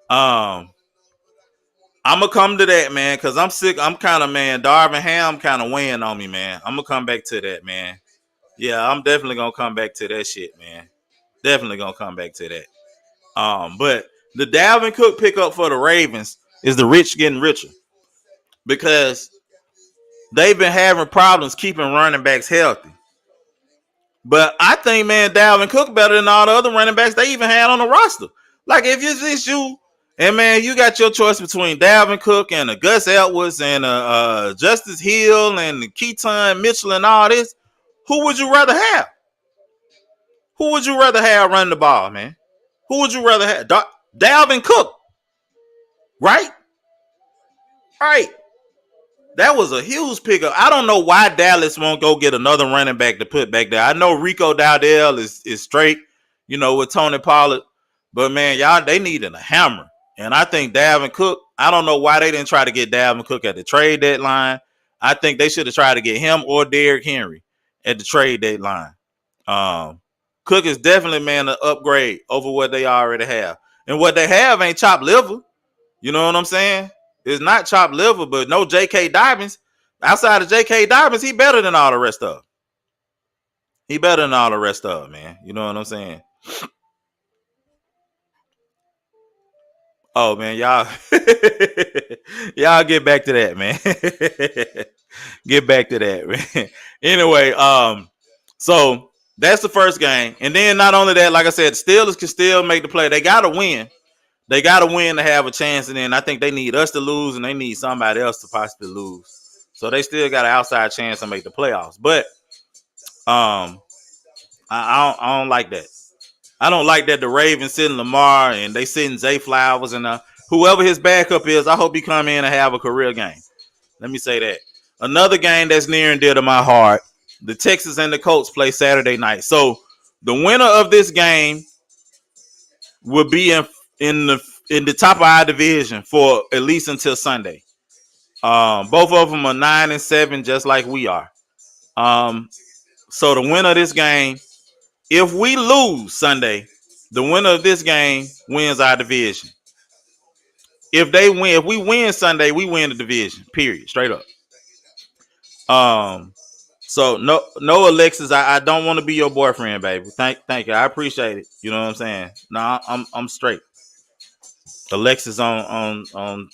I'm gonna come to that, man, because I'm sick. I'm kind of, man, Darvin Ham kind of weighing on me, man. I'm gonna come back to that, man. Yeah, I'm definitely gonna come back to that shit, man. Definitely gonna come back to that. But the Dalvin Cook pickup for the Ravens is the rich getting richer because they've been having problems keeping running backs healthy. But I think, man, Dalvin Cook better than all the other running backs they even had on the roster. Like, if it's you, and, man, you got your choice between Dalvin Cook and Gus Edwards and Justice Hill and Keaton Mitchell and all this, who would you rather have? Who would you rather have running the ball, man? Who would you rather have? Dalvin Cook, right? Right. That was a huge pickup. I don't know why Dallas won't go get another running back to put back there. I know Rico Dowdell is straight, with Tony Pollard. But, man, they needed a hammer. And I think Dalvin Cook, I don't know why they didn't try to get Dalvin Cook at the trade deadline. I think they should have tried to get him or Derrick Henry at the trade deadline. Cook is definitely, man, an upgrade over what they already have. And what they have ain't chopped liver. You know what I'm saying? It's not chopped liver, but no J.K. Dobbins. Outside of J.K. Dobbins, he better than all the rest of them. He better than all the rest of them, man. You know what I'm saying? Oh, man, y'all get back to that, man. Get back to that, man. Anyway, so that's the first game. And then not only that, like I said, the Steelers can still make the play. They got to win. They got to win to have a chance. And then I think they need us to lose and they need somebody else to possibly lose. So they still got an outside chance to make the playoffs. But I don't like that. I don't like that the Ravens sitting Lamar and they sitting Zay Flowers and whoever his backup is, I hope he come in and have a career game. Let me say that. Another game that's near and dear to my heart, the Texans and the Colts play Saturday night. So the winner of this game will be in the top of our division for at least until Sunday. Both of them are 9-7, just like we are. So the winner of this game, if we lose Sunday, the winner of this game wins our division. If we win Sunday, we win the division. Period. Straight up. So no, Alexis, I don't want to be your boyfriend, baby. Thank you. I appreciate it. You know what I'm saying? No, I'm straight. Alexis on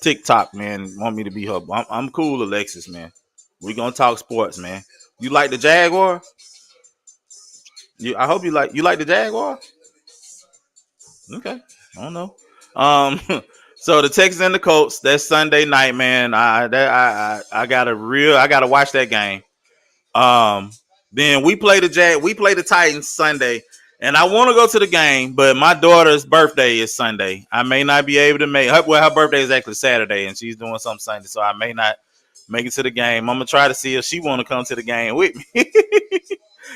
TikTok, man, want me to be her. I'm cool, Alexis, man. We gonna talk sports, man. You like the Jaguar? I hope you like the Jaguar. Okay, I don't know. Um, so the Texans and the Colts. That's Sunday night, man. I gotta watch that game. Um, then we play the Titans Sunday, and I want to go to the game, but my daughter's birthday is Sunday. I may not be able to make her. Well, her birthday is actually Saturday, and she's doing something Sunday, so I may not make it to the game. I'm gonna try to see if she want to come to the game with me.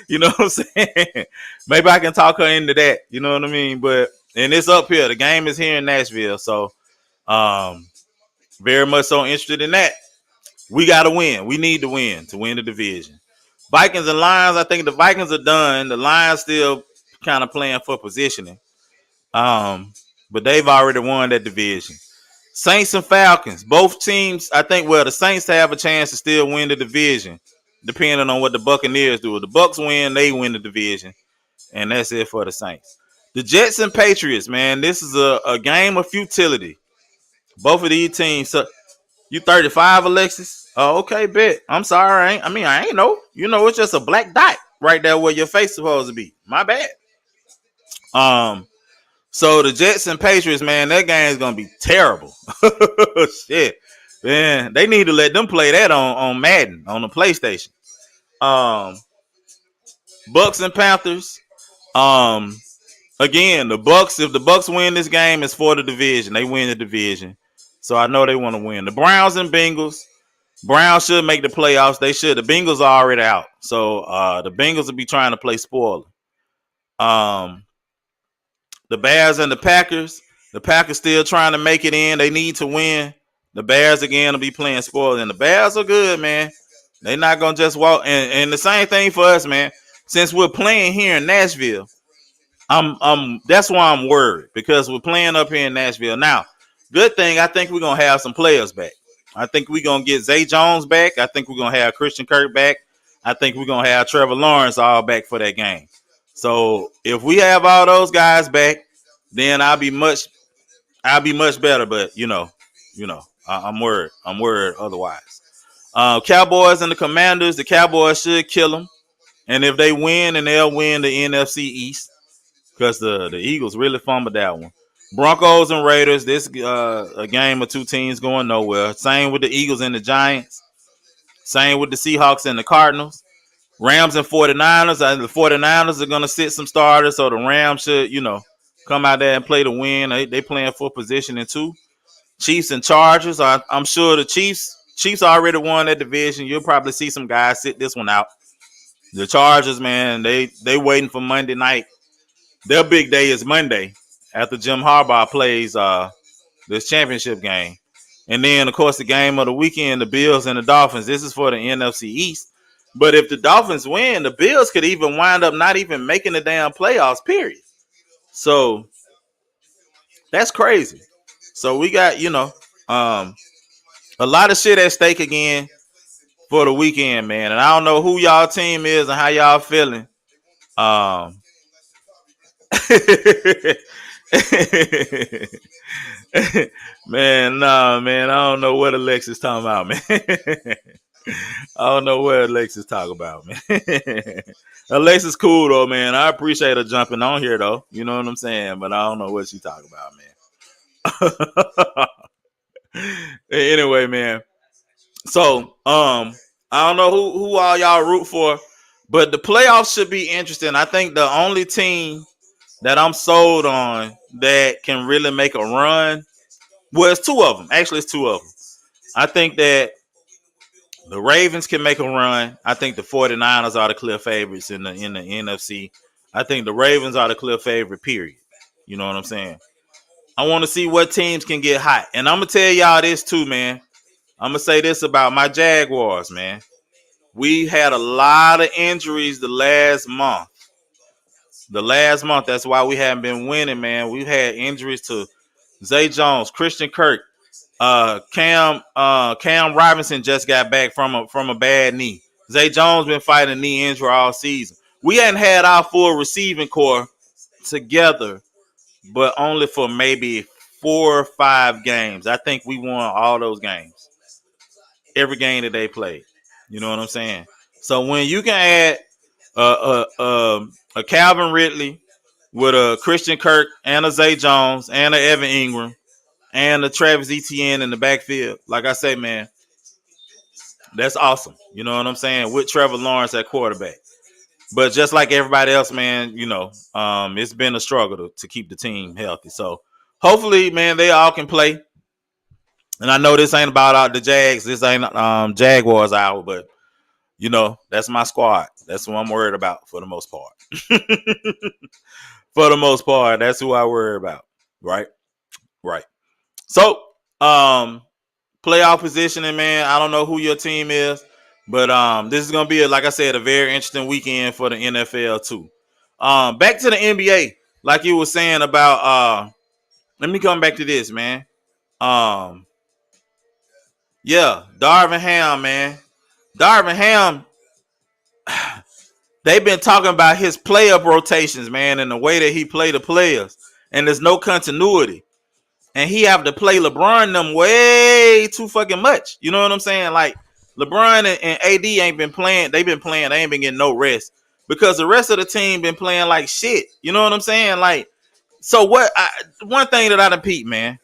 You know what I'm saying? Maybe I can talk her into that. You know what I mean? But and it's up here. The game is here in Nashville, so very much so interested in that. We got to win. We need to win the division. Vikings and Lions. I think the Vikings are done. The Lions still kind of playing for positioning. But they've already won that division. Saints and Falcons. Both teams, I think, the Saints have a chance to still win the division, depending on what the Buccaneers do. If the Bucs win, they win the division. And that's it for the Saints. The Jets and Patriots, man. This is a game of futility. Both of these teams. So you 35, Alexis? Oh, okay, bet. I'm sorry. I ain't know. You know, it's just a black dot right there where your face is supposed to be. My bad. So the Jets and Patriots, man, that game is gonna be terrible. Shit, man, they need to let them play that on Madden on the PlayStation. Bucks and Panthers. Again, the Bucks. If the Bucks win this game, it's for the division. They win the division, so I know they want to win. The Browns and Bengals. Browns should make the playoffs. They should. The Bengals are already out, so the Bengals will be trying to play spoiler. The Bears and the Packers. The Packers still trying to make it in. They need to win. The Bears again will be playing spoiler, and the Bears are good, man. They're not gonna just walk. And the same thing for us, man. Since we're playing here in Nashville, that's why I'm worried, because we're playing up here in Nashville. Now, good thing, I think we're gonna have some players back. I think we're gonna get Zay Jones back. I think we're gonna have Christian Kirk back. I think we're gonna have Trevor Lawrence all back for that game. So if we have all those guys back, then I'll be much better. But I'm worried. I'm worried otherwise. Cowboys and the Commanders. The Cowboys should kill them, and if they win, and they'll win the NFC East, because the Eagles really fumbled that one. Broncos and Raiders. This a game of two teams going nowhere. Same with the Eagles and the Giants. Same with the Seahawks and the Cardinals. Rams and 49ers. The 49ers are going to sit some starters, so the Rams should, come out there and play to win. They playing for position in two. Chiefs and Chargers. I'm sure the Chiefs already won that division. You'll probably see some guys sit this one out. The Chargers, man, they waiting for Monday night. Their big day is Monday after Jim Harbaugh plays this championship game. And then, of course, the game of the weekend, the Bills and the Dolphins. This is for the NFC East. But if the Dolphins win, the Bills could even wind up not even making the damn playoffs, period. So that's crazy. So we got, a lot of shit at stake again for the weekend, man. And I don't know who y'all team is and how y'all feeling. Man, I don't know what Alexis talking about, man. I don't know what Alexis talking about, man. Alexis cool though, man. I appreciate her jumping on here though. You know what I'm saying? But I don't know what she talking about, man. Anyway, man. So, I don't know who all y'all root for, but the playoffs should be interesting. I think the only team that I'm sold on that can really make a run, well, it's two of them. Actually, it's two of them. I think that the Ravens can make a run. I think the 49ers are the clear favorites in the NFC. I think the Ravens are the clear favorite, period. You know what I'm saying? I want to see what teams can get hot. And I'm going to tell y'all this too, man. I'm going to say this about my Jaguars, man. We had a lot of injuries the last month. That's why we haven't been winning, man. We've had injuries to Zay Jones, Christian Kirk, Cam Robinson just got back from a bad knee. Zay Jones been fighting a knee injury all season. We hadn't had our full receiving core together, but only for maybe 4 or 5 games. I think we won all those games. Every game that they played. You know what I'm saying? So when you can add a Calvin Ridley with a Christian Kirk and a Zay Jones and a Evan Ingram and a Travis Etienne in the backfield, like I say, man, that's awesome. You know what I'm saying? With Trevor Lawrence at quarterback. But just like everybody else, man, it's been a struggle to keep the team healthy. So hopefully, man, they all can play. And I know this ain't about the Jags. This ain't Jaguars hour, but that's my squad. That's what I'm worried about for the most part. For the most part, that's who I worry about. Right. So, playoff positioning, man. I don't know who your team is, but this is gonna be, like I said, a very interesting weekend for the NFL too. Back to the NBA, like you were saying about. Let me come back to this, man. Yeah, Darvin Ham, man. Darvin Ham. They've been talking about his play-up rotations, man, and the way that he play the players, and there's no continuity. And he have to play LeBron them way too fucking much. You know what I'm saying? Like LeBron and AD ain't been playing. They've been playing. They ain't been getting no rest because the rest of the team been playing like shit. You know what I'm saying? Like, so what? One thing that I done peeped, man.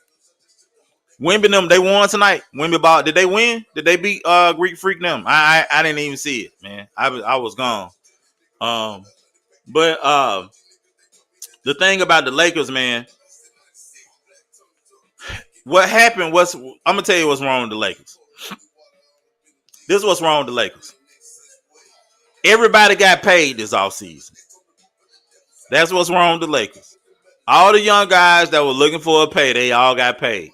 Wimby them, they won tonight. Wimby ball. Did they win? Did they beat Greek Freak them? I didn't even see it, man. I was gone. But the thing about the Lakers, man, what happened was, I'm gonna tell you what's wrong with the Lakers. This is what's wrong with the Lakers. Everybody got paid this offseason. That's what's wrong with the Lakers. All the young guys that were looking for a pay, they all got paid.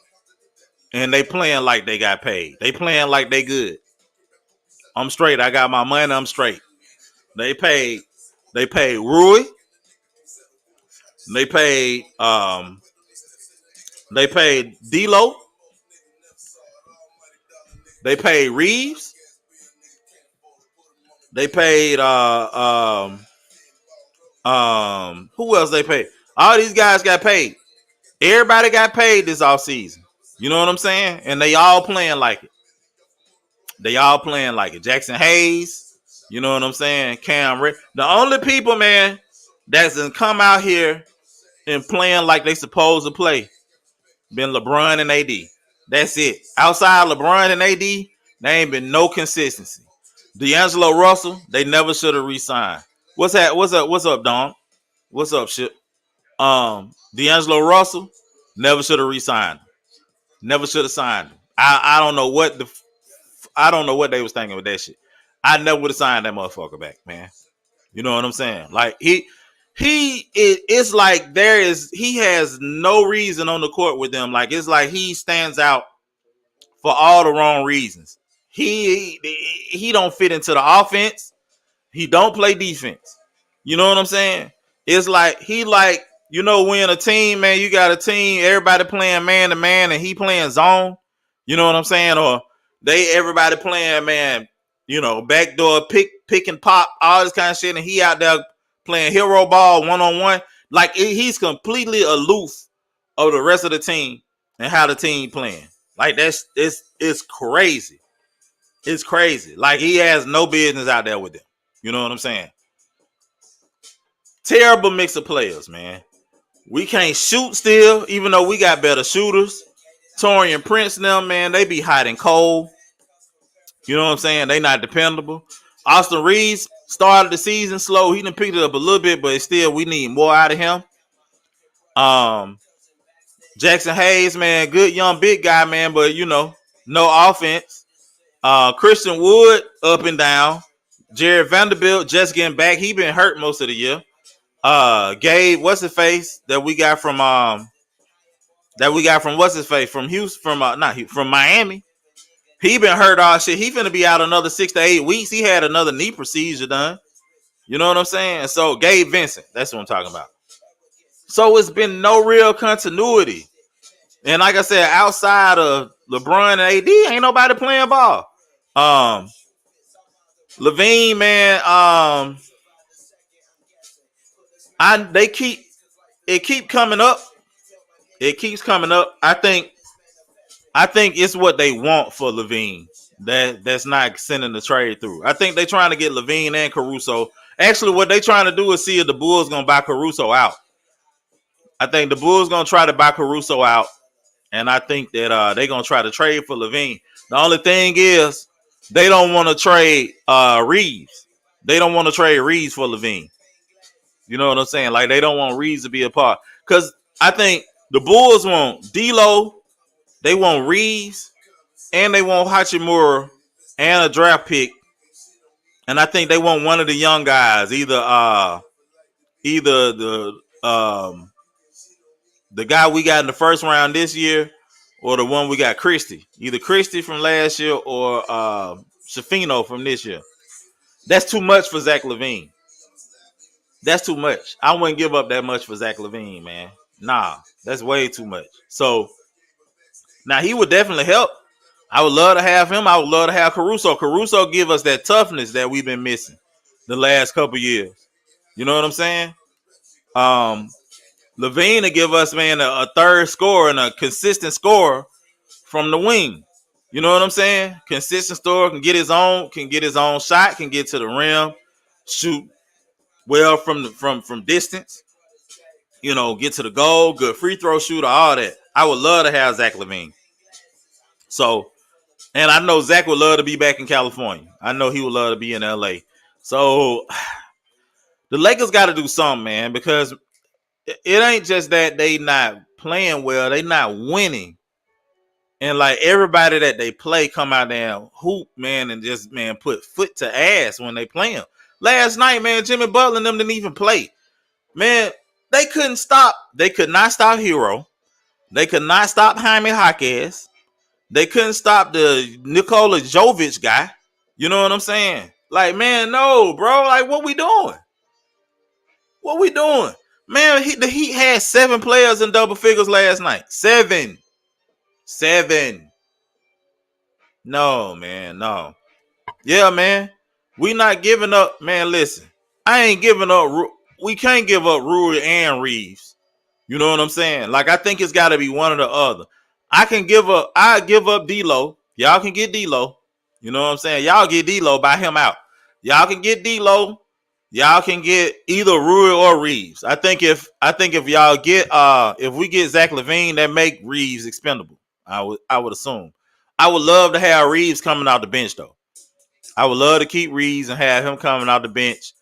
And they playing like they got paid. They playing like they good. I'm straight. I got my money. I'm straight. They paid Rui. They paid D'Lo. They paid Reeves. They paid who else they paid? All these guys got paid. Everybody got paid this offseason. You know what I'm saying? And they all playing like it. Jackson Hayes, you know what I'm saying? Cam Red. The only people, man, that's come out here and playing like they supposed to play been LeBron and AD. That's it. Outside LeBron and AD, there ain't been no consistency. D'Angelo Russell, they never should have re-signed. What's that? What's up, Don? What's up, shit? D'Angelo Russell never should have re-signed. Never should have signed him. I don't know what they was thinking with that shit. I never would have signed that motherfucker back, man. You know what I'm saying? Like it's like he has no reason on the court with them. Like it's like he stands out for all the wrong reasons. He don't fit into the offense. He don't play defense. You know what I'm saying? It's like when a team, man, you got a team, everybody playing man to man and he playing zone. You know what I'm saying? Or everybody playing, man, backdoor pick and pop, all this kind of shit, and he out there playing hero ball 1-on-1. Like he's completely aloof of the rest of the team and how the team playing. Like it's crazy. It's crazy. Like he has no business out there with them. You know what I'm saying? Terrible mix of players, man. We can't shoot still, even though we got better shooters. Torian Prince now, man, they be hot and cold. You know what I'm saying? They not dependable. Austin Reeves started the season slow. He done picked it up a little bit, but still we need more out of him. Jackson Hayes, man, good young big guy, man, but no offense. Christian Wood up and down. Jared Vanderbilt just getting back. He been hurt most of the year. Gabe, what's his face that we got from what's his face from Houston from Miami. He been hurt all shit. He finna be out another 6 to 8 weeks. He had another knee procedure done. You know what I'm saying? So Gabe Vincent, that's what I'm talking about. So it's been no real continuity. And like I said, outside of LeBron and AD, ain't nobody playing ball. Levine, man, it keep coming up. It keeps coming up. I think it's what they want for Levine that's not sending the trade through. I think they're trying to get Levine and Caruso. Actually, what they're trying to do is see if the Bulls gonna buy Caruso out. I think the Bulls gonna try to buy Caruso out, and I think that they're gonna try to trade for Levine. The only thing is they don't want to trade Reeves. They don't want to trade Reeves for Levine. You know what I'm saying? Like they don't want Reeves to be a part. Because I think the Bulls want D'Lo, they want Reeves, and they want Hachimura and a draft pick. And I think they want one of the young guys, either the guy we got in the first round this year, or the one we got Christie. Either Christie from last year or Shafino from this year. That's too much for Zach LaVine. That's too much. I wouldn't give up that much for Zach LaVine, man. Nah, that's way too much. So now he would definitely help. I would love to have him. I would love to have Caruso. Caruso give us that toughness that we've been missing the last couple years. You know what I'm saying? LaVine to give us, man, a third scorer and a consistent scorer from the wing. You know what I'm saying? Consistent scorer can get his own shot, can get to the rim, shoot well from distance. You know, get to the goal, good free throw shooter, all that. I would love to have Zach LaVine. So, and I know Zach would love to be back in California. I know he would love to be in LA. So the Lakers got to do something, man, because it ain't just that they not playing well, they not winning. And like everybody that they play come out there and hoop, man, and just, man, put foot to ass when they play them. Last night, man, Jimmy Butler and them didn't even play. Man, they couldn't stop. They could not stop Hero. They could not stop Jaime Jaquez. They couldn't stop the Nikola Jovic guy. You know what I'm saying? Like, man, no, bro. Like, what we doing? What we doing? Man, the Heat had 7 players in double figures last night. 7. No, man, no. Yeah, man. We not giving up. Man, listen. I ain't giving up. We can't give up Rui and Reeves. You know what I'm saying? Like, I think it's got to be one or the other. I give up D'Lo. Y'all can get D'Lo. You know what I'm saying? Y'all get D'Lo, buy him out. Y'all can get D'Lo. Y'all can get either Rui or Reeves. I think if y'all get if we get Zach LaVine, that make Reeves expendable. I would assume. I would love to have Reeves coming out the bench though. I would love to keep Reeves and have him coming out the bench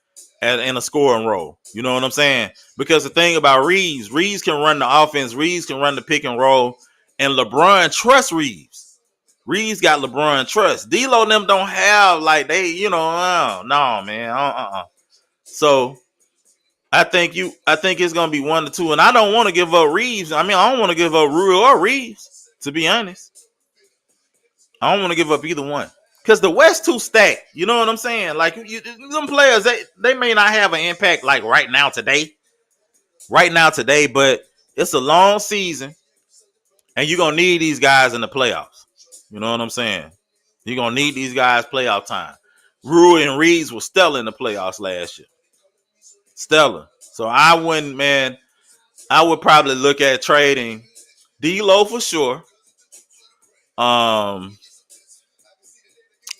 in a scoring role. You know what I'm saying? Because the thing about Reeves can run the offense. Reeves can run the pick and roll. And LeBron trusts Reeves. Reeves got LeBron trust. D'Lo and them don't have like they, you know, no, man. So I think it's gonna be 1 to 2. And I don't want to give up Reeves. I mean, I don't want to give up Rui or Reeves, to be honest. I don't want to give up either one. Because the West too stacked. You know what I'm saying? Like, them players, they may not have an impact like right now today, but it's a long season, and you're going to need these guys in the playoffs. You know what I'm saying? You're going to need these guys playoff time. Rui and Reeves were stellar in the playoffs last year. Stellar. So I would probably look at trading D'Lo for sure.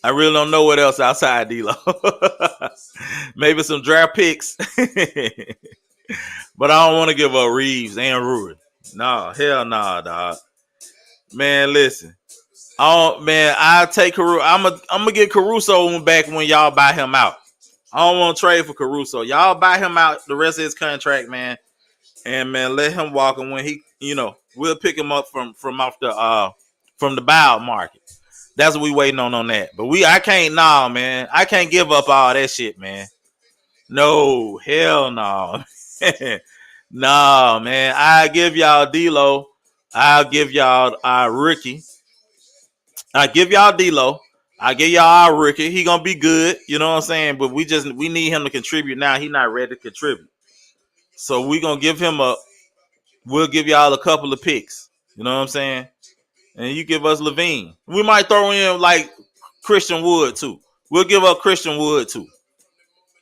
I really don't know what else outside D'Lo. Maybe some draft picks. But I don't want to give up Reeves and Rui. No, hell no, dog. Man, listen. I'll take Caruso. I'm gonna get Caruso back when y'all buy him out. I don't want to trade for Caruso. Y'all buy him out the rest of his contract, man. And man, let him walk. And when he, we'll pick him up from the buyout market. That's what we waiting on that. But I can't give up all that shit, man. No, hell no. No, man. I'll give y'all D'Lo. I'll give y'all our rookie. I'll give y'all D'Lo. I'll give y'all our rookie. He gonna be good. You know what I'm saying? But we need him to contribute now. He not ready to contribute. So we gonna we'll give y'all a couple of picks. You know what I'm saying? And you give us LaVine. We might throw in like Christian Wood too. We'll give up Christian Wood too. You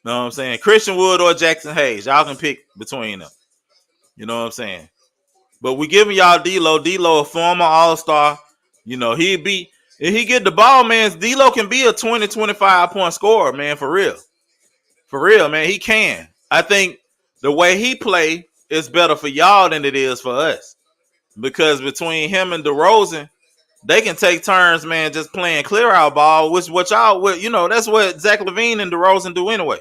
know what I'm saying? Christian Wood or Jackson Hayes. Y'all can pick between them. You know what I'm saying? But we giving y'all D'Lo. D'Lo, a former All-Star. You know, if he get the ball, man, D'Lo can be a 20, 25 point scorer, man, for real. For real, man, he can. I think the way he play is better for y'all than it is for us. Because between him and DeRozan, they can take turns, man, just playing clear out ball, which what y'all, you know, that's what Zach LaVine and DeRozan do anyway.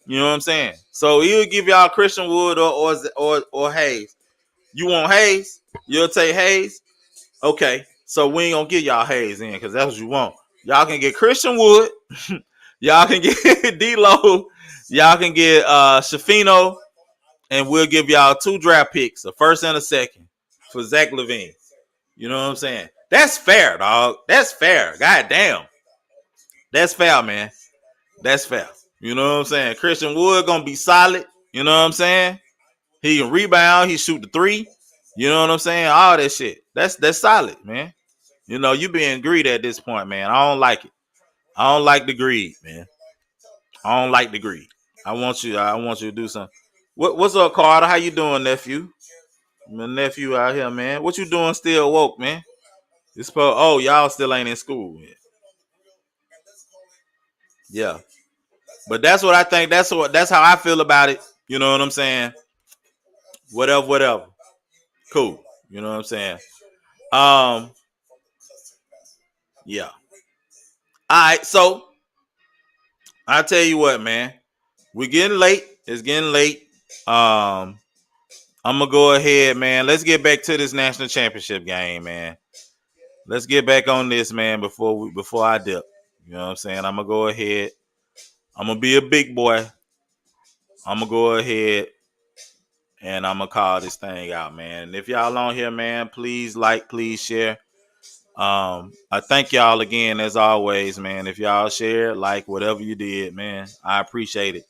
You know what I'm saying? So he'll give y'all Christian Wood or Hayes. You want Hayes? You'll take Hayes. Okay, so we ain't gonna get y'all Hayes in because that's what you want. Y'all can get Christian Wood. Y'all can get D'Lo. Y'all can get Shafino, and we'll give y'all 2 draft picks, a first and a second, for Zach LaVine. You know what I'm saying? That's fair, dog. That's fair. God damn. That's fair, man. That's fair. You know what I'm saying? Christian Wood gonna be solid. You know what I'm saying? He can rebound. He shoot the 3. You know what I'm saying? All that shit. That's solid, man. You know, you being greedy at this point, man. I don't like it. I don't like the greed, man. I don't like the greed. I want you to do something. What's up, Carter? How you doing, nephew? My nephew out here, man. What you doing still woke, man? Y'all still ain't in school yet. Yeah. But that's what I think. That's how I feel about it. You know what I'm saying? Whatever. Cool. You know what I'm saying? Um, yeah. All right, so I tell you what, man. We're getting late. It's getting late. I'm gonna go ahead, man. Let's get back to this national championship game, man. Let's get back on this, man, before I dip. You know what I'm saying? I'm gonna go ahead. I'm gonna be a big boy. I'm gonna go ahead and I'm gonna call this thing out, man. And if y'all on here, man, please like, please share. I thank y'all again as always, man. If y'all share, like, whatever you did, man, I appreciate it.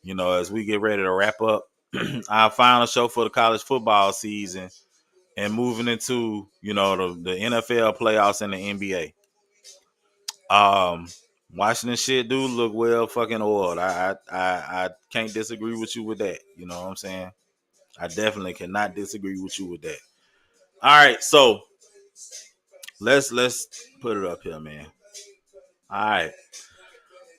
You know, as we get ready to wrap up our final show for the college football season and moving into, you know, the NFL playoffs and the NBA. Washington shit do look well fucking oiled. I can't disagree with you with that. You know what I'm saying? I definitely cannot disagree with you with that. All right, so let's put it up here, man. All right.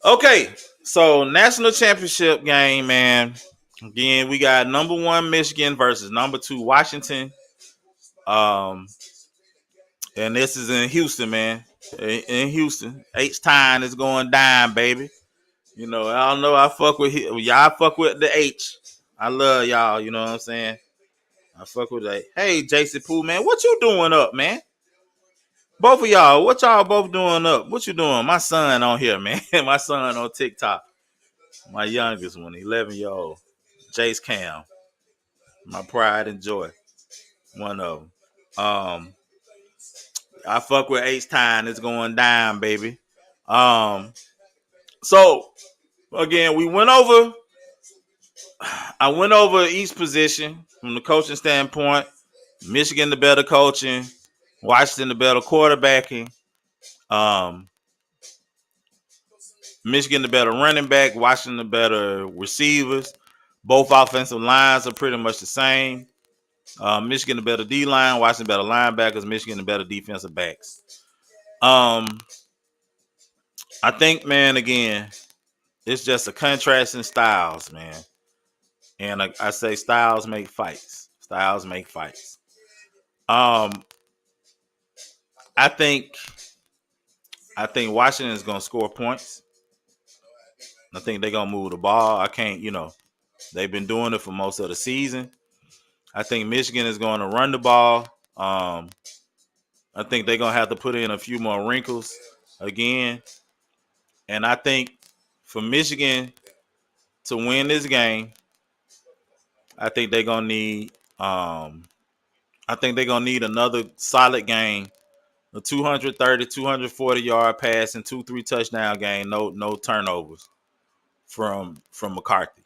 Okay, so national championship game, man. Again, we got number 1 Michigan versus number 2 Washington. And this is in Houston, man. In Houston, H-Time is going down, baby. You know, I don't know. I fuck with y'all. Fuck with the H. I love y'all. You know what I'm saying? I fuck with that. Hey, JC Pooh, man, what you doing up, man? Both of y'all, what y'all both doing up? What you doing? My son on here, man. My son on TikTok. My youngest one, 11-year-old, Jace Cam. My pride and joy. One of them. I fuck with H-Time. It's going down, baby. So again, I went over each position from the coaching standpoint. Michigan the better coaching, Washington the better quarterbacking, Michigan the better running back, Washington the better receivers. Both offensive lines are pretty much the same. Michigan the better D line, Washington better linebackers, Michigan the better defensive backs. I think, man, again, it's just a contrast in styles, man. And I say styles make fights. Styles make fights. I think Washington is gonna score points. I think they're gonna move the ball. They've been doing it for most of the season. I think Michigan is going to run the ball. I think they're gonna have to put in a few more wrinkles again. And I think for Michigan to win this game, I think they're gonna need another solid game. A 230, 240 yard pass and 2-3 touchdown game, no turnovers from McCarthy.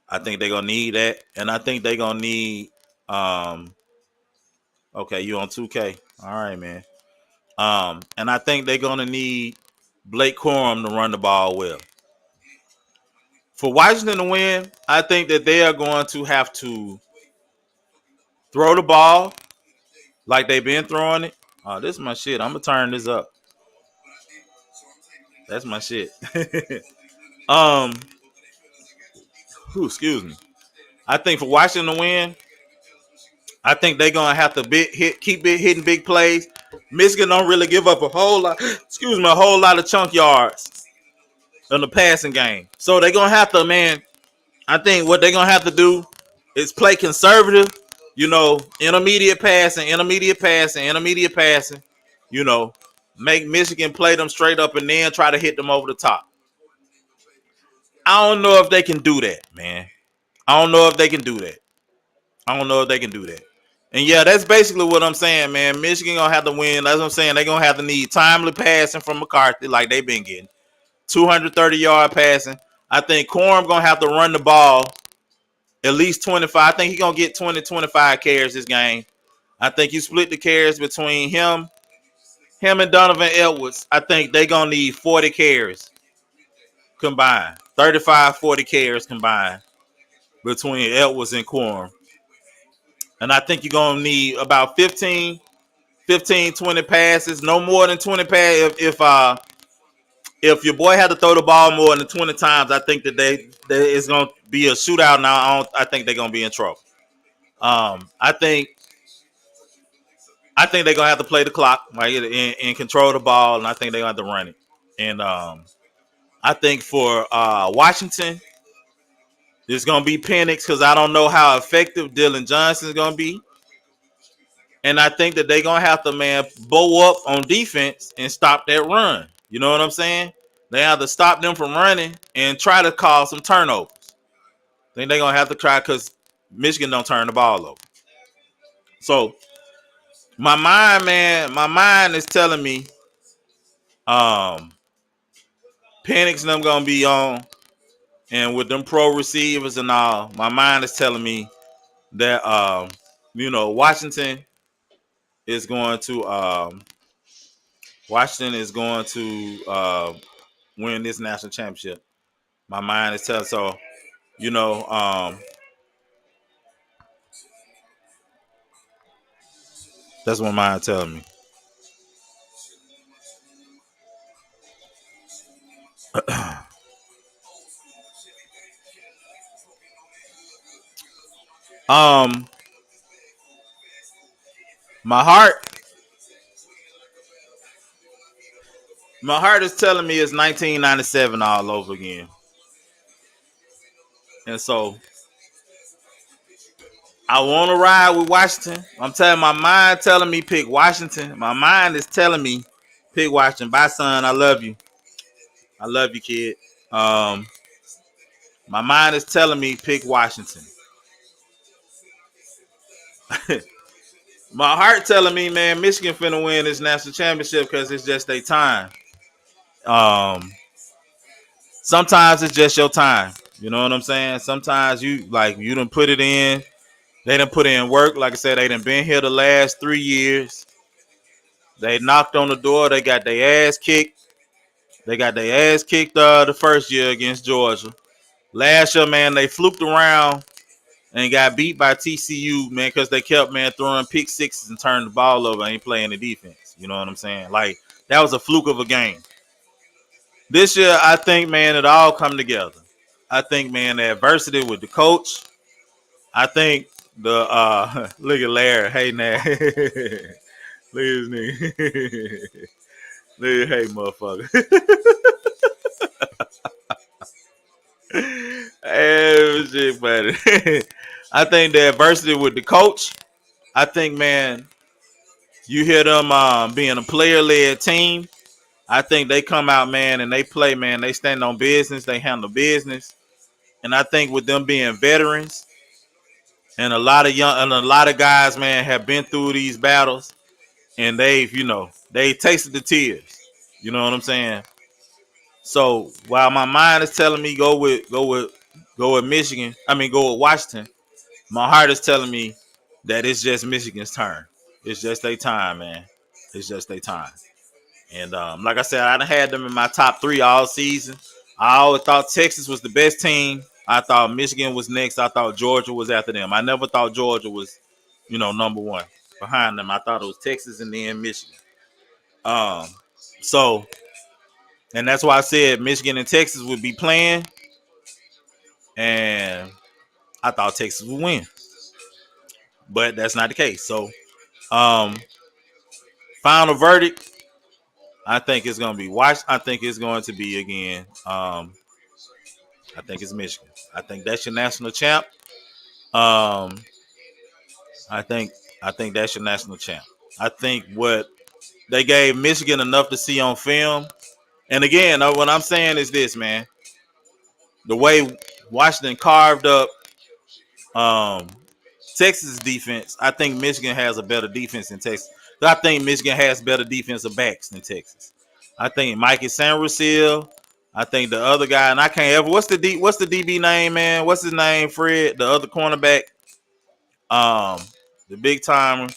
I think they're gonna need that, and I think they're gonna need. Okay, you on 2K? All right, man. And I think they're gonna need Blake Corum to run the ball well. For Washington to win, I think that they are going to have to Throw the ball like they've been throwing it. Oh, this is my shit. I'm gonna turn this up. That's my shit. um, excuse me. I think for Washington to win, I think they're gonna have to keep hitting big plays. Michigan don't really give up a whole lot. Excuse me, a whole lot of chunk yards in the passing game. So they're gonna have to, man. I think what they're gonna have to do is play conservative. You know, intermediate passing, intermediate passing, intermediate passing. You know, make Michigan play them straight up and then try to hit them over the top. I don't know if they can do that, man. I don't know if they can do that. I don't know if they can do that. And yeah, that's basically what I'm saying, man. Michigan gonna have to win. That's what I'm saying. They're gonna have to need timely passing from McCarthy, like they've been getting. 230-yard passing. I think Corum gonna have to run the ball at least 25. I think he's gonna get 20, 25 carries this game. I think you split the carries between him and Donovan Edwards. I think they're gonna need 40 carries combined. 35, 40 carries combined between Edwards and Corum. And I think you're going to need about 15, 20 passes, no more than 20 passes. If your boy had to throw the ball more than 20 times, I think that it's going to be a shootout now. I think they're going to be in trouble. I think they're going to have to play the clock, right, and control the ball, and I think they're going to have to run it. And I think for Washington, it's going to be Penix because I don't know how effective Dylan Johnson is going to be. And I think that they're going to have to, man, bow up on defense and stop that run. You know what I'm saying? They have to stop them from running and try to cause some turnovers. I think they're going to have to try because Michigan don't turn the ball over. So my mind is telling me Penix and them going to be on. And with them pro receivers and all, my mind is telling me that, Washington is going to win this national championship. My mind is telling that's what my mind telling me. um my heart is telling me it's 1997 all over again. And so I want to ride with Washington. I'm telling my mind telling me pick Washington. My mind is telling me pick Washington. Bye, son. I love you. I love you, kid. My mind is telling me pick Washington. My heart telling me, man, Michigan finna win this national championship because it's just their time. Sometimes it's just your time. You know what I'm saying? Sometimes you done put it in. They done put in work. Like I said, they done been here the last 3 years. They knocked on the door. They got their ass kicked. The first year against Georgia. Last year, man, they fluked around and got beat by TCU, man, because they kept, man, throwing pick sixes and turning the ball over and ain't playing the defense. You know what I'm saying? Like, that was a fluke of a game. This year, I think, man, it all come together. I think, man, the adversity with the coach. I think the look at Larry. Hey, now. Look at this nigga. Look at, hey, motherfucker. Hey, shit, buddy. I think the adversity with the coach. I think, man, you hear them being a player-led team. I think they come out, man, and they play, man. They stand on business. They handle business. And I think with them being veterans and a lot of guys, man, have been through these battles and they tasted the tears. You know what I'm saying? So while my mind is telling me go with Michigan, go with Washington, my heart is telling me that it's just Michigan's turn. It's just their time, man. It's just their time. And like I said, I done had them in my top 3 all season. I always thought Texas was the best team. I thought Michigan was next. I thought Georgia was after them. I never thought Georgia was number one behind them. I thought it was Texas and then Michigan. Um, so, and that's why I said Michigan and Texas would be playing, and I thought Texas would win, but that's not the case. So, um, final verdict, I think it's going to be watched. I think it's going to be again. I think it's Michigan. I think that's your national champ. Um, I think that's your national champ. I think what they gave Michigan enough to see on film. And again, what I'm saying is this, man. The way Washington carved up Texas defense, I think Michigan has a better defense than Texas. I think Michigan has better defensive backs than Texas. I think Mikey Sanderson. I think the other guy, and I can't ever. What's the DB name, man? What's his name? Fred, the other cornerback, the big timer.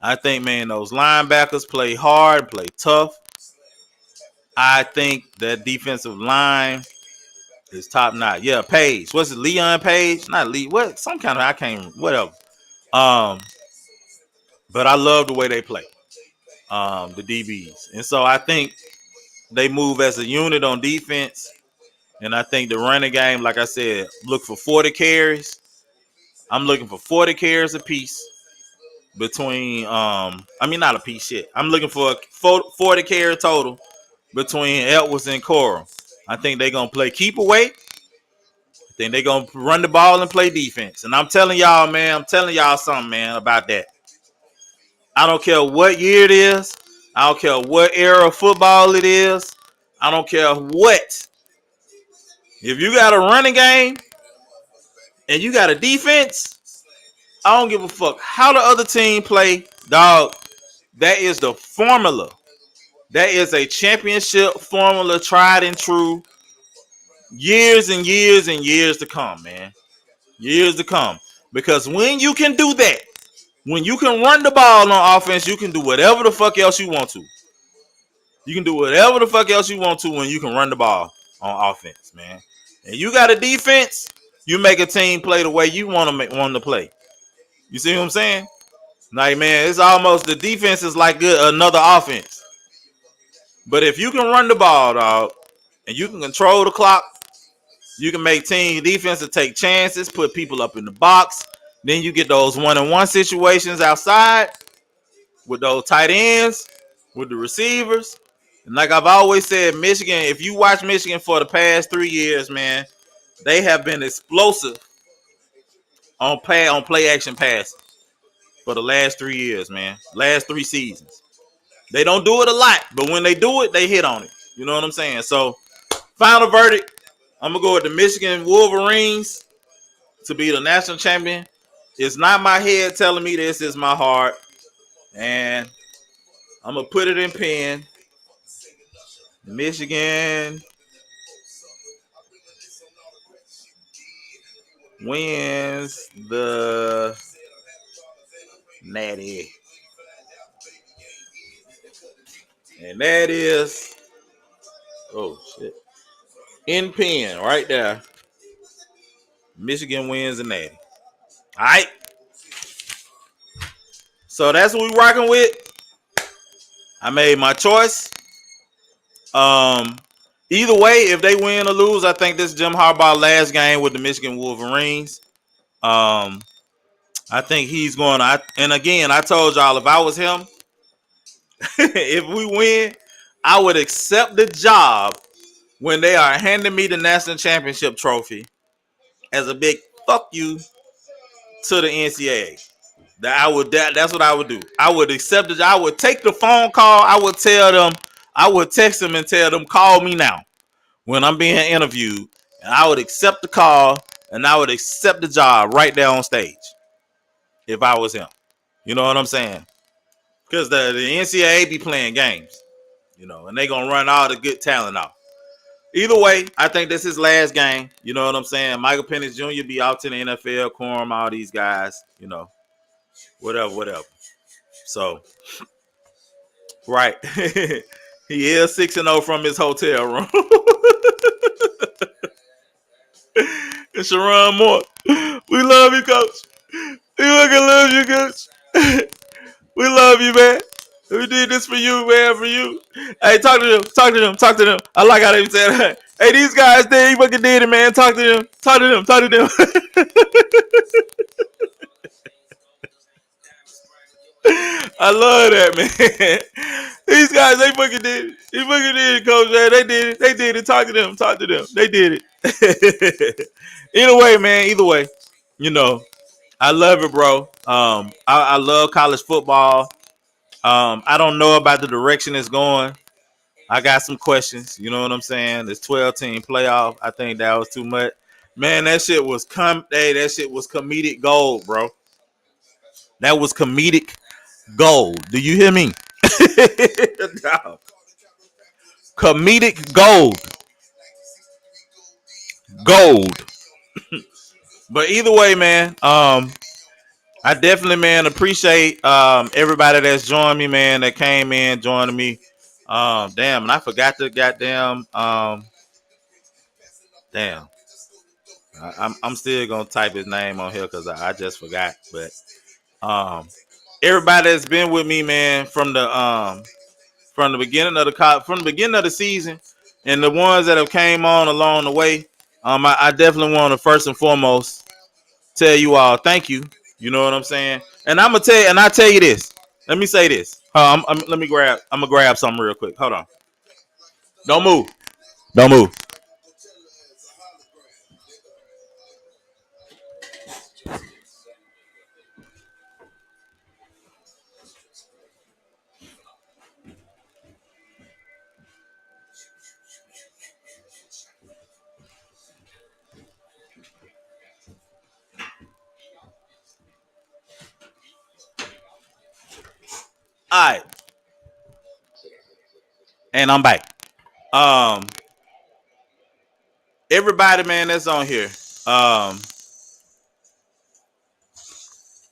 I think, man, those linebackers play hard, play tough. I think that defensive line is top notch. Yeah, Page. What's it? Leon Page? Not Lee. What? Some kind of I can't. Whatever. But I love the way they play. The DBs, and so I think they move as a unit on defense. And I think the running game, like I said, look for 40 carries. I'm looking for 40 carries a piece between. Not a piece shit. I'm looking for a 40 carry total between Edwards and Coral. I think they're gonna play keep away. I think they're gonna run the ball and play defense. And I'm telling y'all, man, something, man, about that. I don't care what year it is. I don't care what era of football it is. I don't care what. If you got a running game and you got a defense, I don't give a fuck how the other team play, dog. That is the formula. That is a championship formula, tried and true. Years and years and years to come, man. Years to come. Because when you can do that, when you can run the ball on offense, you can do whatever the fuck else you want to. You can do whatever the fuck else you want to when you can run the ball on offense, man. And you got a defense, you make a team play the way you want to play. You see what I'm saying? Like, man, it's almost the defense is like another offense. But if you can run the ball, dog, and you can control the clock, you can make team defense to take chances, put people up in the box. Then you get those one-on-one situations outside with those tight ends, with the receivers. And like I've always said, Michigan, if you watch Michigan for the past 3 years, man, they have been explosive on play action passing for the last 3 years, man. Last 3 seasons. They don't do it a lot, but when they do it, they hit on it. You know what I'm saying? So, final verdict, I'm going to go with the Michigan Wolverines to be the national champion. It's not my head telling me this, it's my heart. And I'm going to put it in pen. Michigan wins the Natty. And that is, oh shit, in pen right there. Michigan wins the Natty. All right. So that's what we rocking with. I made my choice. Either way, if they win or lose, I think this is Jim Harbaugh's last game with the Michigan Wolverines. I think he's going to, and again, I told y'all if I was him, if we win, I would accept the job when they are handing me the national championship trophy as a big fuck you to the NCAA. That's what I would do. I would accept it. I would take the phone call. I would text them and tell them, call me now when I'm being interviewed. And I would accept the call and I would accept the job right there on stage if I was him. You know what I'm saying? Because the NCAA be playing games, and they going to run all the good talent off. Either way, I think this is his last game. You know what I'm saying? Michael Penix Jr. be out to the NFL, Corum, all these guys, whatever. So, right. He is 6-0 from his hotel room. And Sharon Moore, we love you, Coach. We fucking love you, Coach. We love you, man. We did this for you, man, for you. Hey, talk to them, talk to them, talk to them. I like how they said that. Hey, these guys, they fucking did it, man. Talk to them, talk to them, talk to them. I love that, man. These guys, they fucking did it. They fucking did it, coach, man. They did it. They did it. Talk to them, talk to them. They did it. Either way, man, either way. You know, I love it, bro. I love college football. I don't know about the direction it's going. I got some questions. You know what I'm saying? This 12-team playoff. I think that was too much. Man, that shit was that shit was comedic gold, bro. That was comedic gold. Do you hear me? No. Comedic gold. Gold. But either way, man, I definitely, man, appreciate everybody that's joined me, man, that came in joining me. Damn, and I forgot to goddamn damn. I'm still gonna type his name on here because I just forgot. But everybody that's been with me, man, from the beginning of the season, and the ones that have came on along the way, I definitely want to first and foremost tell you all thank you. You know what I'm saying? And I'm gonna tell you, and I tell you this. Let me say this. Let me grab. I'm gonna grab something real quick. Hold on. Don't move. Don't move. All right, and I'm back. Um, Everybody, man, that's on here. Um,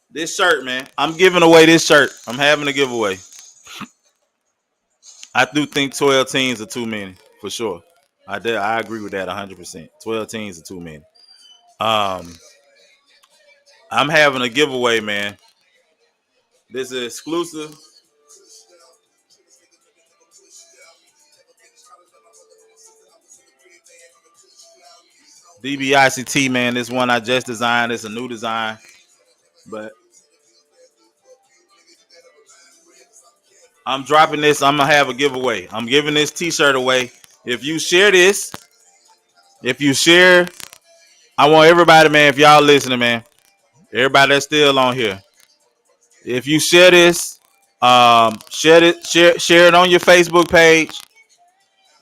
this shirt, man. I'm giving away this shirt. I'm having a giveaway. I do think 12 teams are too many for sure. I agree with that 100%. 12 teams are too many. Um, I'm having a giveaway, man. This is exclusive. DBICT, man. This one I just designed. It's a new design, but I'm dropping this. I'm gonna have a giveaway. I'm giving this T-shirt away. If you share this, if you share, I want everybody, man. If y'all listening, man, everybody that's still on here, if you share this, share it on your Facebook page.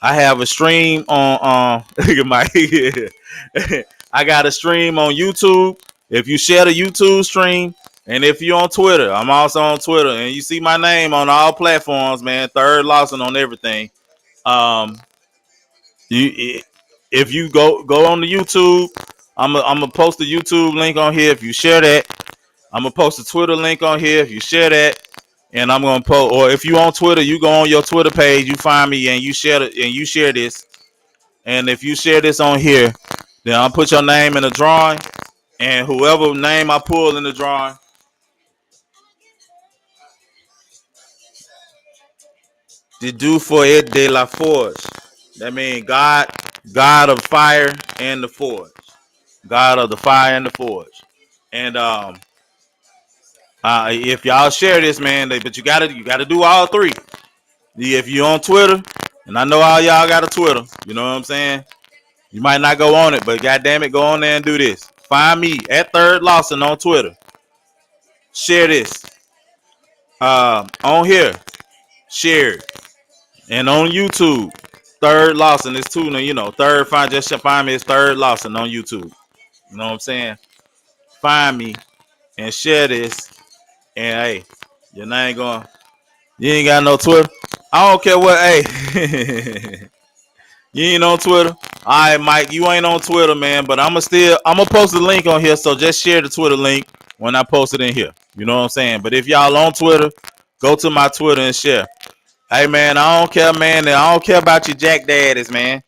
I have a stream on look at my I got a stream on YouTube. If you share the YouTube stream, and if you're on Twitter, I'm also on Twitter, and you see my name on all platforms, man. Third Lawson on everything. Um, you if you go on the YouTube, I'm gonna post the YouTube link on here. If you share that, I'm gonna post the Twitter link on here. If you share that, and I'm gonna post, or if you on Twitter, you go on your Twitter page, you find me, and you share this. And if you share this on here, then I'll put your name in the drawing, and whoever name I pull in the drawing, the do for it de la forge. That means God of fire and the forge, God of the fire and the forge. And if y'all share this, man, but you gotta do all three. If you on Twitter, and I know all y'all got a Twitter, you know what I'm saying? You might not go on it, but goddamn it, go on there and do this. Find me at Third Lawson on Twitter. Share this on here. Share it. And on YouTube, Third Lawson is too. You know, just find me as Third Lawson on YouTube. You know what I'm saying? Find me and share this. And hey, your name going. You ain't got no Twitter. I don't care what. Hey, you ain't on Twitter. All right, Mike, you ain't on Twitter, man. But I'm gonna post the link on here. So just share the Twitter link when I post it in here. You know what I'm saying? But if y'all on Twitter, go to my Twitter and share. Hey, man, I don't care, man. I don't care about your Jack Daddies, man.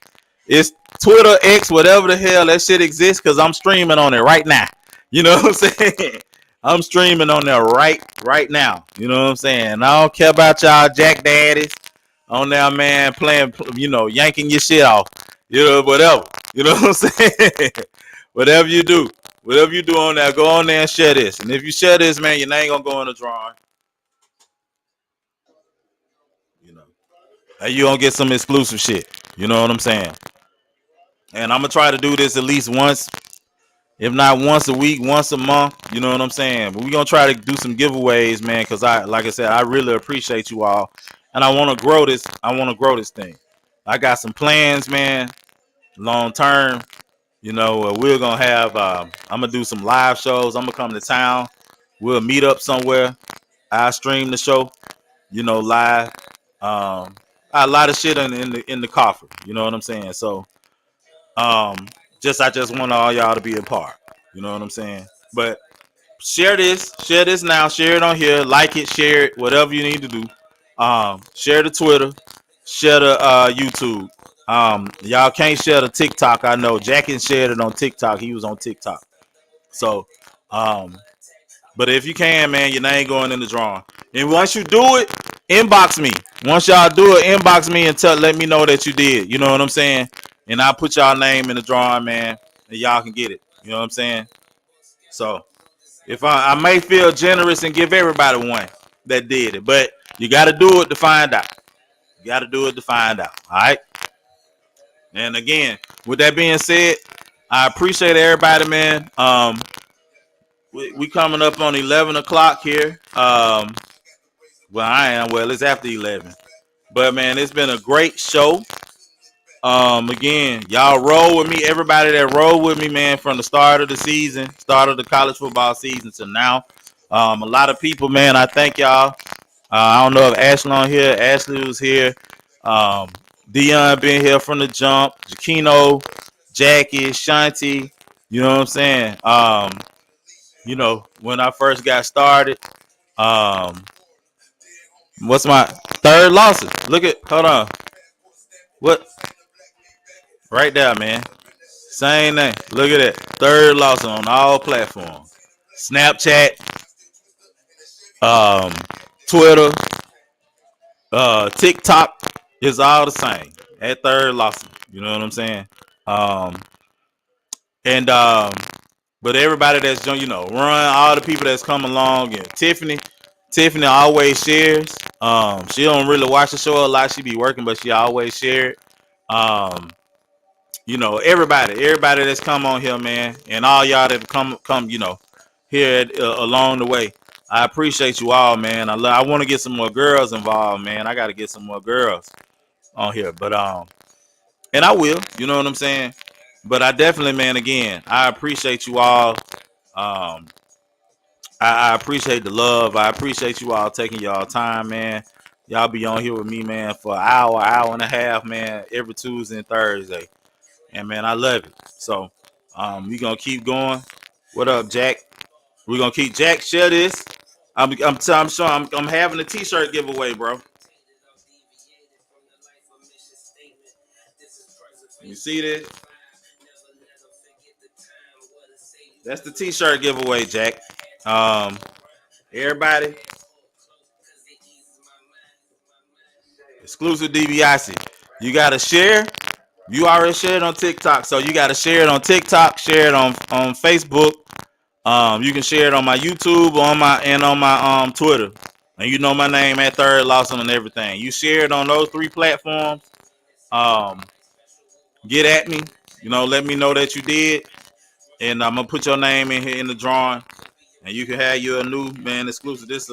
It's Twitter, X, whatever the hell that shit exists, because I'm streaming on it right now. You know what I'm saying? I'm streaming on there right now. You know what I'm saying? I don't care about y'all Jack Daddies on there, man, playing, yanking your shit off. Whatever. You know what I'm saying? whatever you do, whatever you do on there, go on there and share this. And if you share this, man, your name gonna go in the drawing. You know, and you gonna get some exclusive shit. You know what I'm saying? And I'm gonna try to do this at least once, if not once a week, once a month. You know what I'm saying? But we're gonna try to do some giveaways, man, because like I said, I really appreciate you all, and I want to grow this. I want to grow this thing. I got some plans, man, long term. We're gonna have. I'm gonna do some live shows. I'm gonna come to town. We'll meet up somewhere. I stream the show. Live. A lot of shit in the coffer. You know what I'm saying? So, um, I just want all y'all to be a part. You know what I'm saying? But share this now, share it on here, like it, share it, whatever you need to do. Share the Twitter, share the YouTube. Y'all can't share the TikTok. I know Jackin shared it on TikTok. He was on TikTok. So, but if you can, man, your name going in the drawing. And once you do it, inbox me. Once y'all do it, inbox me and let me know that you did. You know what I'm saying? And I'll put y'all name in the drawing, man, and y'all can get it. You know what I'm saying? So if I may feel generous and give everybody one that did it, but you got to do it to find out. You got to do it to find out. All right. And again, with that being said, I appreciate everybody, man. We coming up on 11 o'clock here. Well, I am. Well, it's after 11. But, man, it's been a great show. Again, y'all roll with me. Everybody that roll with me, man, from the start of the season, start of the college football season to now. A lot of people, man, I thank y'all. I don't know if Ashley on here. Ashley was here. Dion been here from the jump. Jaquino, Jackie, Shanti. You know what I'm saying? When I first got started, what's my third losses? Hold on. What? Right there, man. Same thing. Look at that. Third loss on all platforms. Snapchat, Twitter, TikTok is all the same. At third loss. You know what I'm saying? Um, and but everybody that's run, all the people that's come along, and Tiffany always shares. She don't really watch the show a lot. She be working, but she always share it. Um, everybody that's come on here, man, and all y'all that come, here along the way. I appreciate you all, man. I want to get some more girls involved, man. I got to get some more girls on here, but and I will. You know what I'm saying? But I definitely, man. Again, I appreciate you all. Um, I appreciate the love. I appreciate you all taking y'all time, man. Y'all be on here with me, man, for an hour and a half, man, every Tuesday and Thursday. And man, I love it. So we gonna keep going. What up, Jack? We're gonna keep Jack. Share this. I'm sure I'm having a t-shirt giveaway, bro. You see this? That's the t-shirt giveaway, Jack. Everybody, exclusive DBIC. You gotta share. You already shared on TikTok, so you gotta share it on TikTok. Share it on Facebook. You can share it on my YouTube on my Twitter. And you know my name at Third Lawson and everything. You share it on those three platforms. Um, get at me. Let me know that you did, and I'm gonna put your name in here in the drawing, and you can have your new man exclusive. This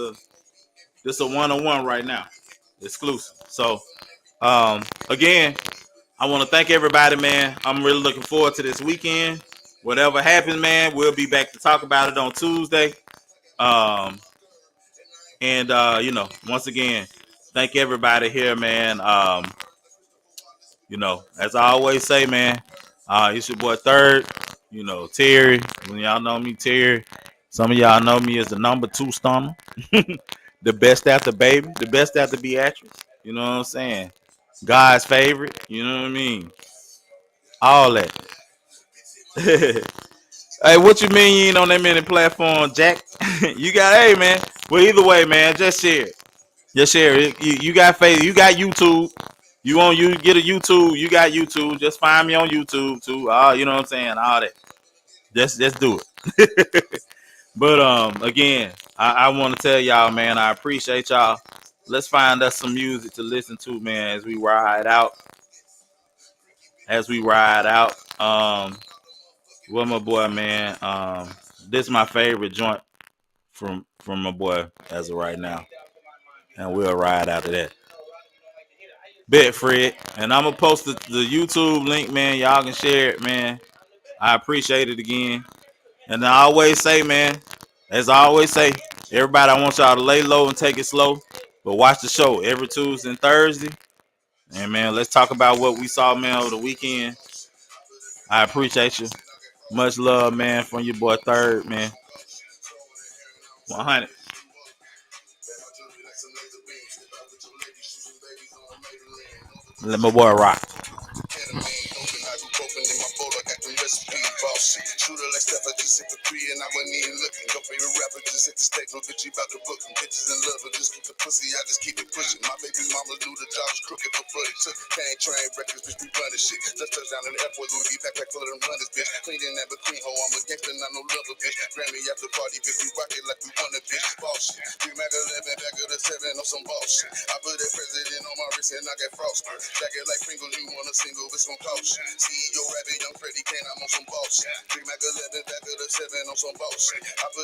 a one-on-one right now, exclusive. So again, I want to thank everybody, man. I'm really looking forward to this weekend. Whatever happens, man, we'll be back to talk about it on Tuesday. Um, and once again, thank everybody here, man. As I always say, man, it's your boy Third. Terry. When y'all know me, Terry. Some of y'all know me as the number 2 stomach. The best after baby, the best after Beatrice. You know what I'm saying? God's favorite. You know what I mean? All that. Hey, what you mean you ain't on that many platforms, Jack? You got, hey man. Well, either way, man, just share it. Just share it. You got Facebook, you got YouTube. You want you get a YouTube, you got YouTube. Just find me on YouTube too. You know what I'm saying? All that. Just do it. But again, I want to tell y'all, man, I appreciate y'all. Let's find us some music to listen to, man, as we ride out. As we ride out. What my boy, man. This is my favorite joint from my boy as of right now. And we'll ride out of that. Bet Fred. And I'm gonna post the YouTube link, man. Y'all can share it, man. I appreciate it again. And I always say, man, as I always say, everybody, I want y'all to lay low and take it slow, but watch the show every Tuesday and Thursday. And man, let's talk about what we saw, man, over the weekend. I appreciate you. Much love, man, from your boy Third, man. 100. Let my boy rock. Ibuprofen in my bowl, I got them recipes, boss shit. Shooter like stuff, I just hit the three and I wasn't even looking. Your favorite rapper just hit the stage, no bitch, you about to book them. Bitches in love, but just keep the pussy, I just keep it pushing. My baby mama knew the job was crooked before they took it. Can't train records, bitch, we running shit. Let's touch down in the airport, Louis V backpack full of them runners, bitch. Cleaning that between hoe, I'm a gangster, not no lover, bitch. Grammy after party, bitch, we rock it like we won a bitch. Boss shit. 3 Mac 11, back of the 7 on some boss shit. I put that president on my wrist and I got frosted. Jacket like Pringles, you want a single, it's gon' cost shit. CEO rapping, young Freddie Kane, I'm on some boss shit. 3 Mac 11, back of the 7 on some boss shit. I put